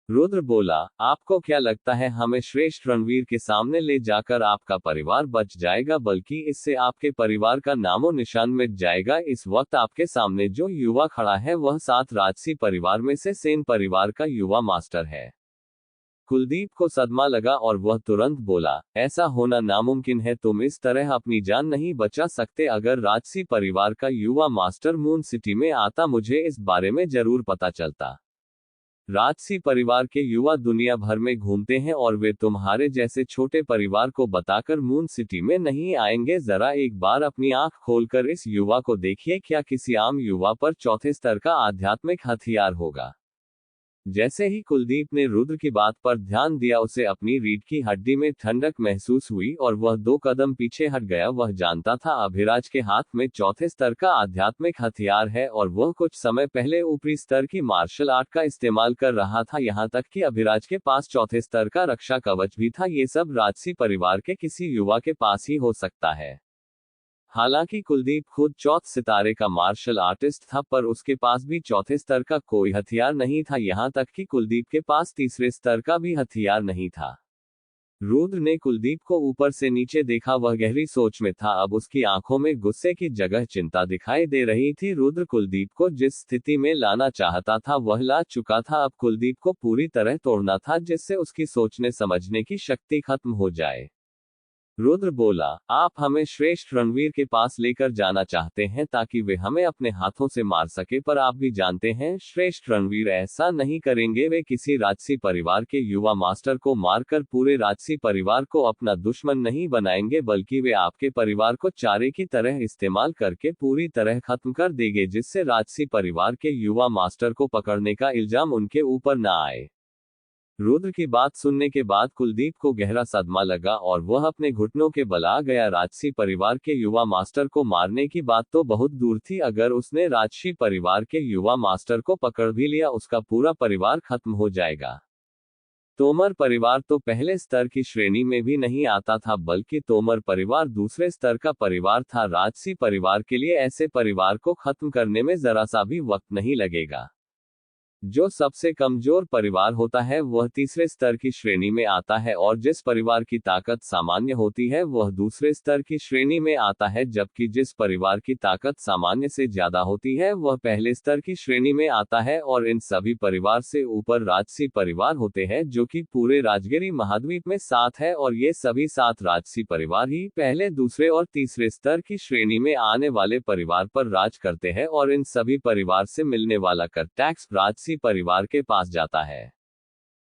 [SPEAKER 1] रुद्र बोला, आपको क्या लगता है हमें श्रेष्ठ रणवीर के सामने ले जाकर आपका परिवार बच जाएगा, बल्कि इससे आपके परिवार का नामो निशान मिट जाएगा। इस वक्त आपके सामने जो युवा खड़ा है वह 7 राजसी परिवार में से सेन परिवार का युवा मास्टर है। कुलदीप को सदमा लगा और वह तुरंत बोला, ऐसा होना नामुमकिन है, तुम इस तरह अपनी जान नहीं बचा सकते। अगर राजसी परिवार का युवा मास्टर मून सिटी में आता मुझे इस बारे में जरूर पता चलता। राजसी परिवार के युवा दुनिया भर में घूमते हैं और वे तुम्हारे जैसे छोटे परिवार को बताकर मून सिटी में नहीं आएंगे। जरा एक बार अपनी आंख खोलकर इस युवा को देखिए, क्या किसी आम युवा पर 4थे स्तर का आध्यात्मिक हथियार होगा। जैसे ही कुलदीप ने रुद्र की बात पर ध्यान दिया, उसे अपनी रीढ़ की हड्डी में ठंडक महसूस हुई और वह 2 कदम पीछे हट गया। वह जानता था अभिराज के हाथ में 4थे स्तर का आध्यात्मिक हथियार है और वह कुछ समय पहले ऊपरी स्तर की मार्शल आर्ट का इस्तेमाल कर रहा था। यहाँ तक कि अभिराज के पास 4थे स्तर का रक्षा कवच भी था। ये सब राजसी परिवार के किसी युवा के पास ही हो सकता है। हालांकि कुलदीप खुद 4th सितारे का मार्शल आर्टिस्ट था, पर उसके पास भी 4थे स्तर का कोई हथियार नहीं था। यहां तक कि कुलदीप के पास 3रे स्तर का भी हथियार नहीं था। रुद्र ने कुलदीप को ऊपर से नीचे देखा। वह गहरी सोच में था। अब उसकी आंखों में गुस्से की जगह चिंता दिखाई दे रही थी। रुद्र कुलदीप को जिस स्थिति में लाना चाहता था वह ला चुका था। अब कुलदीप को पूरी तरह तोड़ना था, जिससे उसकी सोचने समझने की शक्ति खत्म हो जाए। रुद्र बोला, आप हमें श्रेष्ठ रणवीर के पास लेकर जाना चाहते हैं ताकि वे हमें अपने हाथों से मार सके, पर आप भी जानते हैं श्रेष्ठ रणवीर ऐसा नहीं करेंगे। वे किसी राजसी परिवार के युवा मास्टर को मारकर पूरे राजसी परिवार को अपना दुश्मन नहीं बनाएंगे, बल्कि वे आपके परिवार को चारे की तरह इस्तेमाल करके पूरी तरह खत्म कर देंगे, जिससे राजसी परिवार के युवा मास्टर को पकड़ने का इल्जाम उनके ऊपर न आए। रुद्र की बात सुनने के बाद कुलदीप को गहरा सदमा लगा और वह अपने घुटनों के बल आ गया। राजसी परिवार के युवा मास्टर को मारने की बात तो बहुत दूर थी, अगर उसने राजसी परिवार के युवा मास्टर को पकड़ भी लिया उसका पूरा परिवार खत्म हो जाएगा। तोमर परिवार तो पहले स्तर की श्रेणी में भी नहीं आता था, बल्कि तोमर परिवार दूसरे स्तर का परिवार था। राजसी परिवार के लिए ऐसे परिवार को खत्म करने में जरा सा भी वक्त नहीं लगेगा। जो सबसे कमजोर परिवार होता है वह 3रे स्तर की श्रेणी में आता है, और जिस परिवार की ताकत सामान्य होती है वह दूसरे स्तर की श्रेणी में आता है, जबकि जिस परिवार की ताकत सामान्य से ज्यादा होती है वह पहले स्तर की श्रेणी में आता है। और इन सभी परिवार से ऊपर राजसी परिवार होते हैं, जो कि पूरे राजगिरी महाद्वीप में 7 है, और ये सभी 7 राजसी परिवार ही पहले, दूसरे और तीसरे स्तर की श्रेणी में आने वाले परिवार पर राज करते हैं, और इन सभी परिवार से मिलने वाला कर टैक्स राजसी परिवार के पास जाता है।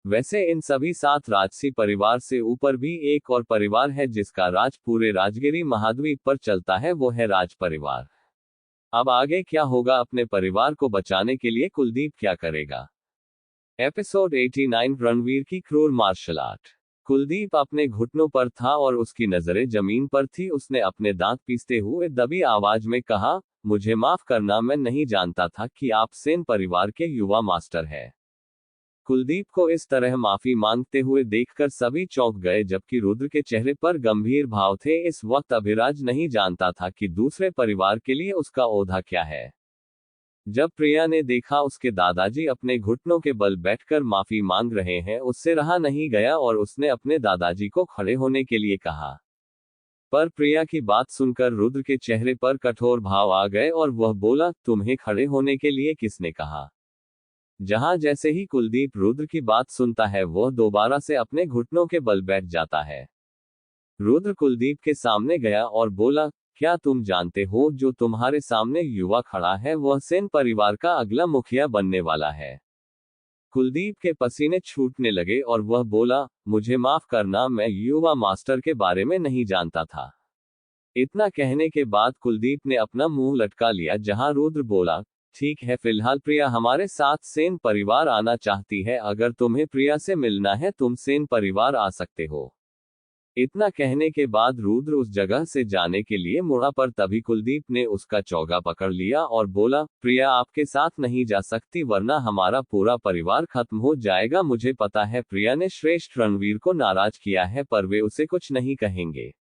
[SPEAKER 1] वैसे इन सभी 7 राजसी परिवार से ऊपर भी एक और परिवार है जिसका राज पूरे राजगिरी महाद्वीप पर चलता है, वो है राज परिवार। अब आगे क्या होगा, अपने परिवार को बचाने के लिए कुलदीप क्या करेगा। एपिसोड 89, रणवीर की क्रूर मार्शल आर्ट। कुलदीप अपने घुटनों पर था और उसकी नजरें जमीन पर थी। उसने अपने दांत पीसते हुए दबी आवाज में कहा, मुझे माफ करना, मैं नहीं जानता था कि आप सेन परिवार के युवा मास्टर हैं। कुलदीप को इस तरह माफी मांगते हुए देखकर सभी चौंक गए, जबकि रुद्र के चेहरे पर गंभीर भाव थे। इस वक्त अभिराज नहीं जानता था कि दूसरे परिवार के लिए उसका ओहदा क्या है। जब प्रिया ने देखा उसके दादाजी अपने घुटनों के बल बैठकर माफी मांग रहे हैं, उससे रहा नहीं गया और उसने अपने दादाजी को खड़े होने के लिए कहा। पर प्रिया की बात सुनकर रुद्र के चेहरे पर कठोर भाव आ गए और वह बोला, तुम्हें खड़े होने के लिए किसने कहा। जहां जैसे ही कुलदीप रुद्र की बात सुनता है, वह दोबारा से अपने घुटनों के बल बैठ जाता है। रुद्र कुलदीप के सामने गया और बोला, क्या तुम जानते हो जो तुम्हारे सामने युवा खड़ा है वह सेन परिवार का अगला मुखिया बनने वाला है। कुलदीप के पसीने छूटने लगे और वह बोला, मुझे माफ करना, मैं युवा मास्टर के बारे में नहीं जानता था। इतना कहने के बाद कुलदीप ने अपना मुंह लटका लिया। जहां रुद्र बोला, ठीक है, फिलहाल प्रिया हमारे साथ सेन परिवार आना चाहती है, अगर तुम्हें प्रिया से मिलना है तुम सेन परिवार आ सकते हो। इतना कहने के बाद रुद्र उस जगह से जाने के लिए मुड़ा, पर तभी कुलदीप ने उसका चौगा पकड़ लिया और बोला, प्रिया आपके साथ नहीं जा सकती, वरना हमारा पूरा परिवार खत्म हो जाएगा। मुझे पता है प्रिया ने श्रेष्ठ रणवीर को नाराज किया है, पर वे उसे कुछ नहीं कहेंगे।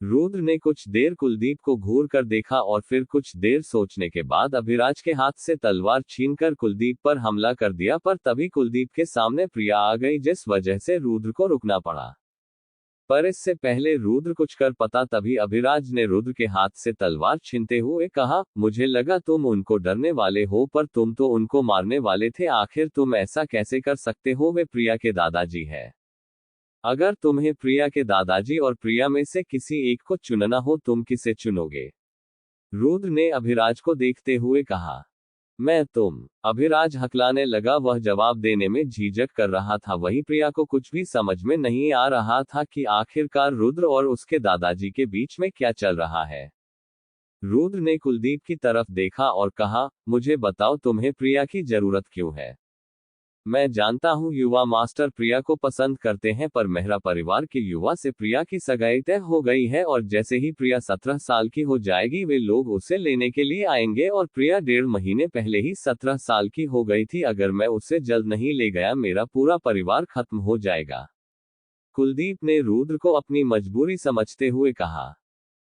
[SPEAKER 1] रुद्र ने कुछ देर कुलदीप को घूर कर देखा और फिर कुछ देर सोचने के बाद अभिराज के हाथ से तलवार छीनकर कुलदीप पर हमला कर दिया, पर तभी कुलदीप के सामने प्रिया आ गई, जिस वजह से रुद्र को रुकना पड़ा। पर इससे पहले रुद्र कुछ कर पाता, तभी अभिराज ने रुद्र के हाथ से तलवार छीनते हुए कहा, मुझे लगा तुम उनको डरने वाले हो, पर तुम तो उनको मारने वाले थे। आखिर तुम ऐसा कैसे कर सकते हो, वे प्रिया के दादाजी है। अगर तुम्हें प्रिया के दादाजी और प्रिया में से किसी एक को चुनना हो, तुम किसे चुनोगे। रुद्र ने अभिराज को देखते हुए कहा, मैं तुम। अभिराज हकलाने लगा, वह जवाब देने में झिझक कर रहा था। वहीं प्रिया को कुछ भी समझ में नहीं आ रहा था कि आखिरकार रुद्र और उसके दादाजी के बीच में क्या चल रहा है। रुद्र ने कुलदीप की तरफ देखा और कहा, मुझे बताओ तुम्हें प्रिया की जरूरत क्यों है। मैं जानता हूं युवा मास्टर प्रिया को पसंद करते हैं, पर मेहरा परिवार के युवा से प्रिया की सगाई तय हो गई है और जैसे ही प्रिया 17 साल की हो जाएगी वे लोग उसे लेने के लिए आएंगे, और प्रिया 1.5 महीने पहले ही 17 साल की हो गई थी। अगर मैं उसे जल्द नहीं ले गया, मेरा पूरा परिवार खत्म हो जाएगा। कुलदीप ने रुद्र को अपनी मजबूरी समझते हुए कहा।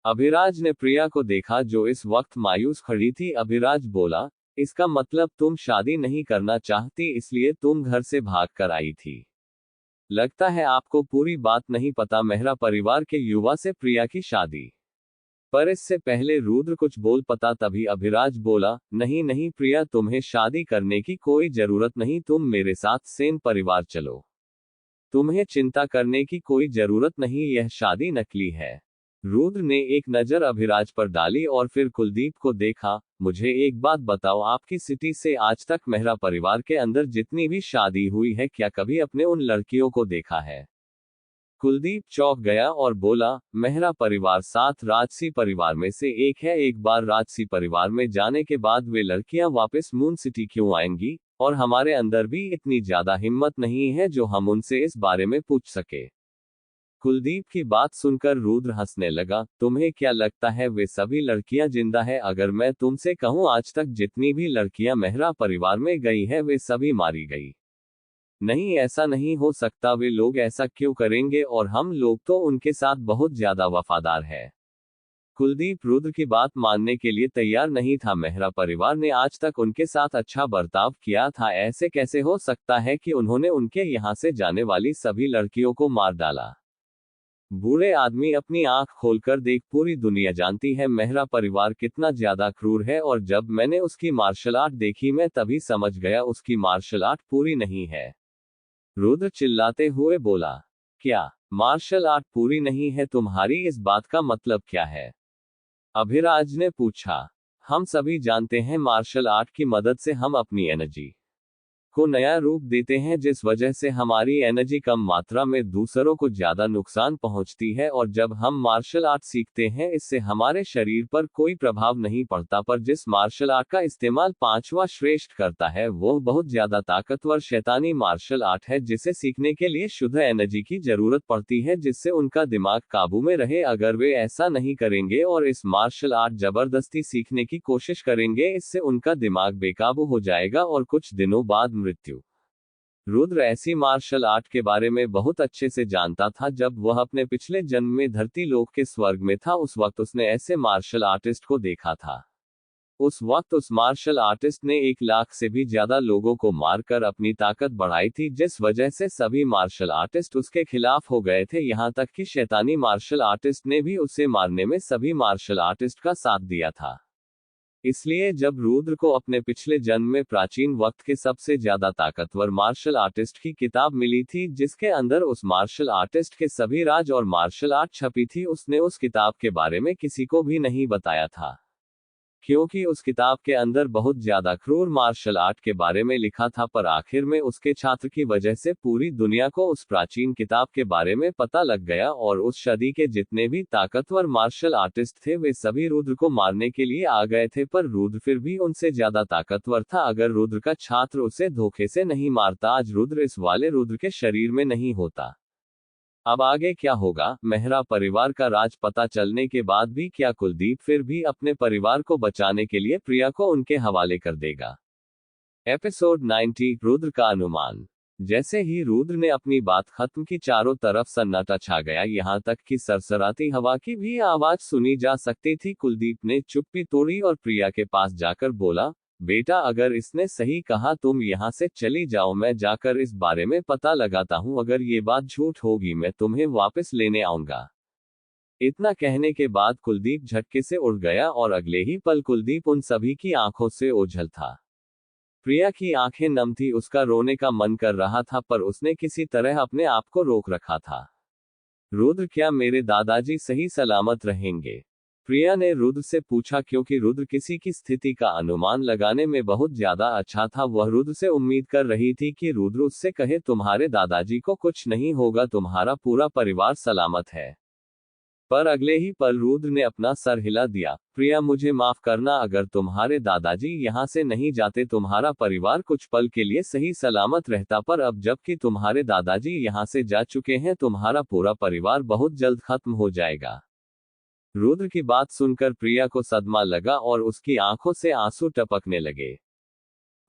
[SPEAKER 1] अभिराज ने प्रिया को देखा जो इस वक्त मायूस खड़ी थी। अभिराज बोला, इसका मतलब तुम शादी नहीं करना चाहती, इसलिए तुम घर से भाग कर आई थी। लगता है आपको पूरी बात नहीं पता, मेहरा परिवार के युवा से प्रिया की शादी। पर इससे पहले रुद्र कुछ बोल पाता, तभी अभिराज बोला, नहीं नहीं प्रिया, तुम्हें शादी करने की कोई जरूरत नहीं, तुम मेरे साथ सेन परिवार चलो। तुम्हें चिंता करने की कोई जरूरत नहीं, यह शादी नकली है। रुद्र ने एक नजर अभिराज पर डाली और फिर कुलदीप को देखा। मुझे एक बात बताओ, आपकी सिटी से आज तक मेहरा परिवार के अंदर जितनी भी शादी हुई है, क्या कभी अपने उन लड़कियों को देखा है। कुलदीप चौंक गया और बोला, मेहरा परिवार 7 राजसी परिवार में से एक है। एक बार राजसी परिवार में जाने के बाद वे लड़कियां वापस मून सिटी क्यों आएंगी, और हमारे अंदर भी इतनी ज्यादा हिम्मत नहीं है जो हम उनसे इस बारे में पूछ सके। कुलदीप की बात सुनकर रुद्र हंसने लगा, तुम्हें क्या लगता है वे सभी लड़कियां जिंदा है। अगर मैं तुमसे कहूं, आज तक जितनी भी लड़कियां मेहरा परिवार में गई है वे सभी मारी गई। नहीं, ऐसा नहीं हो सकता, वे लोग ऐसा क्यों करेंगे, और हम लोग तो उनके साथ बहुत ज्यादा वफादार है। कुलदीप रुद्र की बात मानने के लिए तैयार नहीं था। मेहरा परिवार ने आज तक उनके साथ अच्छा बर्ताव किया था, ऐसे कैसे हो सकता है कि उन्होंने उनके यहाँ से जाने वाली सभी लड़कियों को मार डाला। बूढ़े आदमी अपनी आंख खोलकर देख, पूरी दुनिया जानती है मेहरा परिवार कितना ज्यादा क्रूर है, और जब मैंने उसकी मार्शल आर्ट देखी मैं तभी समझ गया उसकी मार्शल आर्ट पूरी नहीं है। रुद्र चिल्लाते हुए बोला, क्या मार्शल आर्ट पूरी नहीं है, तुम्हारी इस बात का मतलब क्या है। अभिराज ने पूछा। हम सभी जानते हैं मार्शल आर्ट की मदद से हम अपनी एनर्जी को नया रूप देते हैं, जिस वजह से हमारी एनर्जी कम मात्रा में दूसरों को ज्यादा नुकसान पहुंचती है। और जब हम मार्शल आर्ट सीखते हैं, इससे हमारे शरीर पर कोई प्रभाव नहीं पड़ता, पर जिस मार्शल आर्ट का इस्तेमाल पांचवा श्रेष्ठ करता है वो बहुत ज्यादा ताकतवर शैतानी मार्शल आर्ट है, जिसे सीखने के लिए शुद्ध एनर्जी की जरूरत पड़ती है, जिससे उनका दिमाग काबू में रहे। अगर वे ऐसा नहीं करेंगे और इस मार्शल आर्ट जबरदस्ती सीखने की कोशिश करेंगे, इससे उनका दिमाग बेकाबू हो जाएगा और कुछ दिनों बाद मृत्यु। रुद्र ऐसी मार्शल आर्ट के बारे में बहुत अच्छे से जानता था। जब वह अपने पिछले जन्म में धरती लोक के स्वर्ग में था, उस वक्त उसने ऐसे मार्शल आर्टिस्ट को देखा था। उस वक्त उस मार्शल आर्टिस्ट ने 1 लाख से भी ज्यादा लोगों को मारकर अपनी ताकत बढ़ाई थी, जिस वजह से सभी मार्शल आर्टिस्ट उसके खिलाफ हो गए थे। यहाँ तक कि शैतानी मार्शल आर्टिस्ट ने भी उसे मारने में सभी मार्शल आर्टिस्ट का साथ दिया था। इसलिए जब रुद्र को अपने पिछले जन्म में प्राचीन वक्त के सबसे ज्यादा ताकतवर मार्शल आर्टिस्ट की किताब मिली थी, जिसके अंदर उस मार्शल आर्टिस्ट के सभी राज और मार्शल आर्ट छपी थी, उसने उस किताब के बारे में किसी को भी नहीं बताया था, क्योंकि उस किताब के अंदर बहुत ज्यादा क्रूर मार्शल आर्ट के बारे में लिखा था। पर आखिर में उसके छात्र की वजह से पूरी दुनिया को उस प्राचीन किताब के बारे में पता लग गया, और उस सदी के जितने भी ताकतवर मार्शल आर्टिस्ट थे वे सभी रुद्र को मारने के लिए आ गए थे। पर रुद्र फिर भी उनसे ज्यादा ताकतवर था। अगर रुद्र का छात्र उसे धोखे से नहीं मारता, आज रुद्र इस वाले रुद्र के शरीर में नहीं होता। अब आगे क्या होगा? मेहरा परिवार का राज पता चलने के बाद भी क्या कुलदीप फिर भी अपने परिवार को बचाने के लिए प्रिया को उनके हवाले कर देगा? एपिसोड 90 रुद्र का अनुमान। जैसे ही रुद्र ने अपनी बात खत्म की, चारों तरफ सन्नाटा छा गया, यहाँ तक कि सरसराती हवा की भी आवाज सुनी जा सकती थी। कुलदीप ने चुप्पी तोड़ी और प्रिया के पास जाकर बोला, बेटा अगर इसने सही कहा तुम यहाँ से चली जाओ, मैं जाकर इस बारे में पता लगाता हूँ। अगर ये बात झूठ होगी मैं तुम्हें वापस लेने आऊंगा। इतना कहने के बाद कुलदीप झटके से उड़ गया और अगले ही पल कुलदीप उन सभी की आंखों से ओझल था। प्रिया की आंखें नम थी, उसका रोने का मन कर रहा था, पर उसने किसी तरह अपने आप को रोक रखा था। रुद्र, क्या मेरे दादाजी सही सलामत रहेंगे? प्रिया ने रुद्र से पूछा, क्योंकि रुद्र किसी की स्थिति का अनुमान लगाने में बहुत ज्यादा अच्छा था। वह रुद्र से उम्मीद कर रही थी कि रुद्र उससे कहे, तुम्हारे दादाजी को कुछ नहीं होगा, तुम्हारा पूरा परिवार सलामत है। पर अगले ही पल रुद्र ने अपना सर हिला दिया। प्रिया, मुझे माफ करना, अगर तुम्हारे दादाजी यहाँ से नहीं जाते तुम्हारा परिवार कुछ पल के लिए सही सलामत रहता, पर अब जबकि तुम्हारे दादाजी यहाँ से जा चुके हैं, तुम्हारा पूरा परिवार बहुत जल्द खत्म हो जाएगा। रुद्र की बात सुनकर प्रिया को सदमा लगा और उसकी आंखों से आंसू टपकने लगे।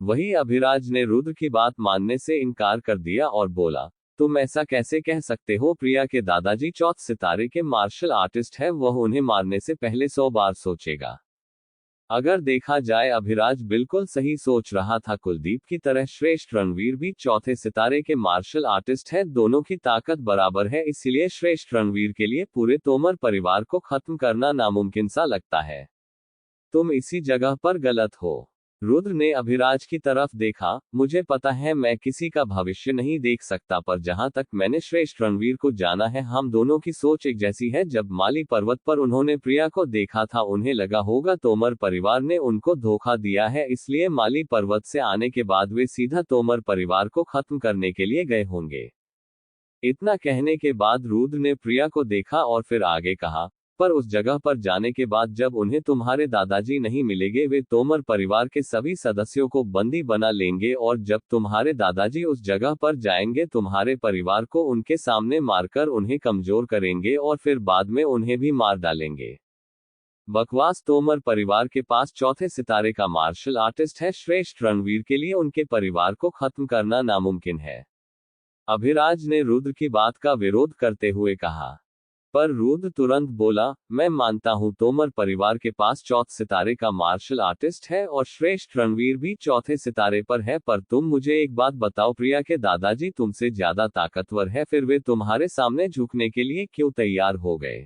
[SPEAKER 1] वही अभिराज ने रुद्र की बात मानने से इनकार कर दिया और बोला, तुम ऐसा कैसे कह सकते हो? प्रिया के दादाजी 4th सितारे के मार्शल आर्टिस्ट है, वह उन्हें मारने से पहले 100 बार सोचेगा। अगर देखा जाए अभिराज बिल्कुल सही सोच रहा था। कुलदीप की तरह श्रेष्ठ रणवीर भी 4थे सितारे के मार्शल आर्टिस्ट है, दोनों की ताकत बराबर है, इसलिए श्रेष्ठ रणवीर के लिए पूरे तोमर परिवार को खत्म करना नामुमकिन सा लगता है। तुम इसी जगह पर गलत हो। रुद्र ने अभिराज की तरफ देखा, मुझे पता है मैं किसी का भविष्य नहीं देख सकता, पर जहां तक मैंने श्रेष्ठ रणवीर को जाना है, हम दोनों की सोच एक जैसी है। जब माली पर्वत पर उन्होंने प्रिया को देखा था, उन्हें लगा होगा तोमर परिवार ने उनको धोखा दिया है, इसलिए माली पर्वत से आने के बाद वे सीधा तोमर परिवार को खत्म करने के लिए गए होंगे। इतना कहने के बाद रुद्र ने प्रिया को देखा और फिर आगे कहा, पर उस जगह पर जाने के बाद जब उन्हें तुम्हारे दादाजी नहीं मिलेंगे, वे तोमर परिवार के सभी सदस्यों को बंदी बना लेंगे, और जब तुम्हारे दादाजी उस जगह पर जाएंगे, तुम्हारे परिवार को उनके सामने मारकर उन्हें कमजोर करेंगे और फिर बाद में उन्हें भी मार डालेंगे। बकवास। तोमर परिवार के पास 4थे सितारे का मार्शल आर्टिस्ट है, श्रेष्ठ रणवीर के लिए उनके परिवार को खत्म करना नामुमकिन है। अभिराज ने रुद्र की बात का विरोध करते हुए कहा। पर रुद्र तुरंत बोला, मैं मानता हूं तोमर परिवार के पास 4th सितारे का मार्शल आर्टिस्ट है और श्रेष्ठ रणवीर भी 4थे सितारे पर है, पर तुम मुझे एक बात बताओ, प्रिया के दादाजी तुमसे ज्यादा ताकतवर है, फिर वे तुम्हारे सामने झुकने के लिए क्यों तैयार हो गए?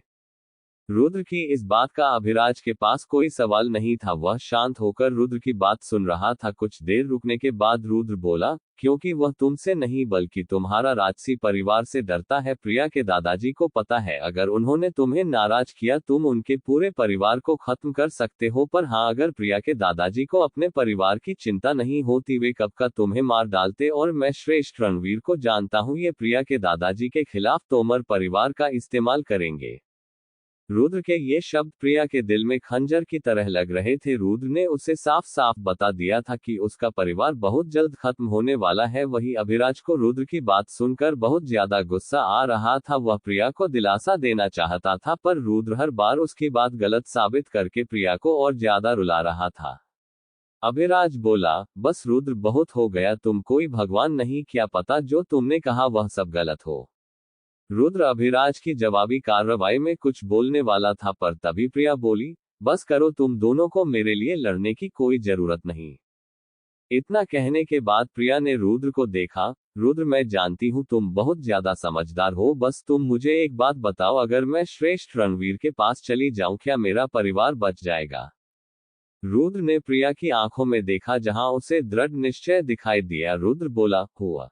[SPEAKER 1] रुद्र की इस बात का अभिराज के पास कोई सवाल नहीं था। वह शांत होकर रुद्र की बात सुन रहा था। कुछ देर रुकने के बाद रुद्र बोला, क्योंकि वह तुमसे नहीं बल्कि तुम्हारा राजसी परिवार से डरता है। प्रिया के दादाजी को पता है अगर उन्होंने तुम्हें नाराज किया तुम उनके पूरे परिवार को खत्म कर सकते हो। पर हाँ, अगर प्रिया के दादाजी को अपने परिवार की चिंता नहीं होती वे कब का तुम्हें मार डालते। और मैं श्रेष्ठ रणवीर को जानता हूँ, ये प्रिया के दादाजी के खिलाफ तोमर परिवार का इस्तेमाल करेंगे। रुद्र के ये शब्द प्रिया के दिल में खंजर की तरह लग रहे थे। रुद्र ने उसे साफ साफ बता दिया था कि उसका परिवार बहुत जल्द खत्म होने वाला है। वही अभिराज को रुद्र की बात सुनकर बहुत ज्यादा गुस्सा आ रहा था। वह प्रिया को दिलासा देना चाहता था पर रुद्र हर बार उसकी बात गलत साबित करके प्रिया को और ज्यादा रुला रहा था। अभिराज बोला, बस रुद्र बहुत हो गया, तुम कोई भगवान नहीं, क्या पता जो तुमने कहा वह सब गलत हो। रुद्र अभिराज की जवाबी कार्रवाई में कुछ बोलने वाला था पर तभी प्रिया बोली, बस करो, तुम दोनों को मेरे लिए लड़ने की कोई जरूरत नहीं। इतना कहने के बाद प्रिया ने रुद्र को देखा। रुद्र, मैं जानती हूँ तुम बहुत ज्यादा समझदार हो, बस तुम मुझे एक बात बताओ, अगर मैं श्रेष्ठ रणवीर के पास चली जाऊं क्या मेरा परिवार बच जाएगा। रुद्र ने प्रिया की आंखों में देखा जहां उसे दृढ़ निश्चय दिखाई दिया। रुद्र बोला, हुआ।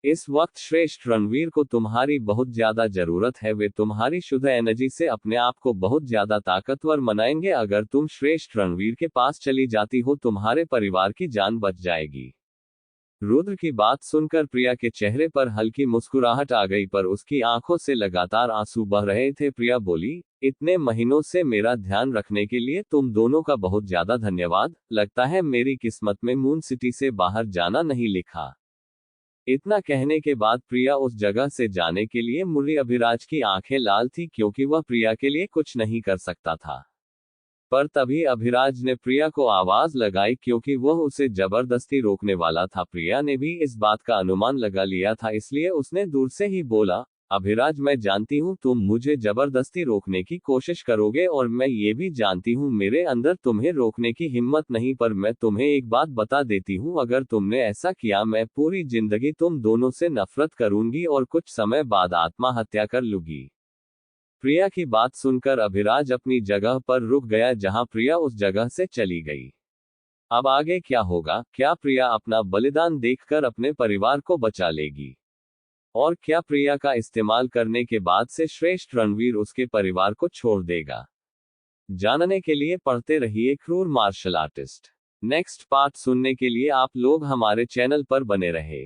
[SPEAKER 1] इस वक्त श्रेष्ठ रणवीर को तुम्हारी बहुत ज्यादा जरूरत है। वे तुम्हारी शुद्ध एनर्जी से अपने आप को बहुत ज्यादा ताकतवर बनाएंगे। अगर तुम श्रेष्ठ रणवीर के पास चली जाती हो तुम्हारे परिवार की जान बच जाएगी। रुद्र की बात सुनकर प्रिया के चेहरे पर हल्की मुस्कुराहट आ गई पर उसकी आंखों से लगातार आंसू बह रहे थे। प्रिया बोली, इतने महीनों से मेरा ध्यान रखने के लिए तुम दोनों का बहुत ज्यादा धन्यवाद। लगता है मेरी किस्मत में मून सिटी से बाहर जाना नहीं लिखा। इतना कहने के बाद प्रिया उस जगह से जाने के लिए मुड़ी। अभिराज की आंखें लाल थी क्योंकि वह प्रिया के लिए कुछ नहीं कर सकता था। पर तभी अभिराज ने प्रिया को आवाज लगाई क्योंकि वह उसे जबरदस्ती रोकने वाला था। प्रिया ने भी इस बात का अनुमान लगा लिया था, इसलिए उसने दूर से ही बोला, अभिराज, मैं जानती हूँ तुम मुझे जबरदस्ती रोकने की कोशिश करोगे और मैं ये भी जानती हूँ मेरे अंदर तुम्हें रोकने की हिम्मत नहीं, पर मैं तुम्हें एक बात बता देती हूँ, अगर तुमने ऐसा किया मैं पूरी जिंदगी तुम दोनों से नफरत करूंगी और कुछ समय बाद आत्महत्या कर लूंगी। प्रिया की बात सुनकर अभिराज अपनी जगह पर रुक गया जहां प्रिया उस जगह से चली गई। अब आगे क्या होगा? क्या प्रिया अपना बलिदान देखकर अपने परिवार को बचा लेगी? और क्या प्रिया का इस्तेमाल करने के बाद से श्रेष्ठ रणवीर उसके परिवार को छोड़ देगा? जानने के लिए पढ़ते रहिए क्रूर मार्शल आर्टिस्ट। नेक्स्ट पार्ट सुनने के लिए आप लोग हमारे चैनल पर बने रहे।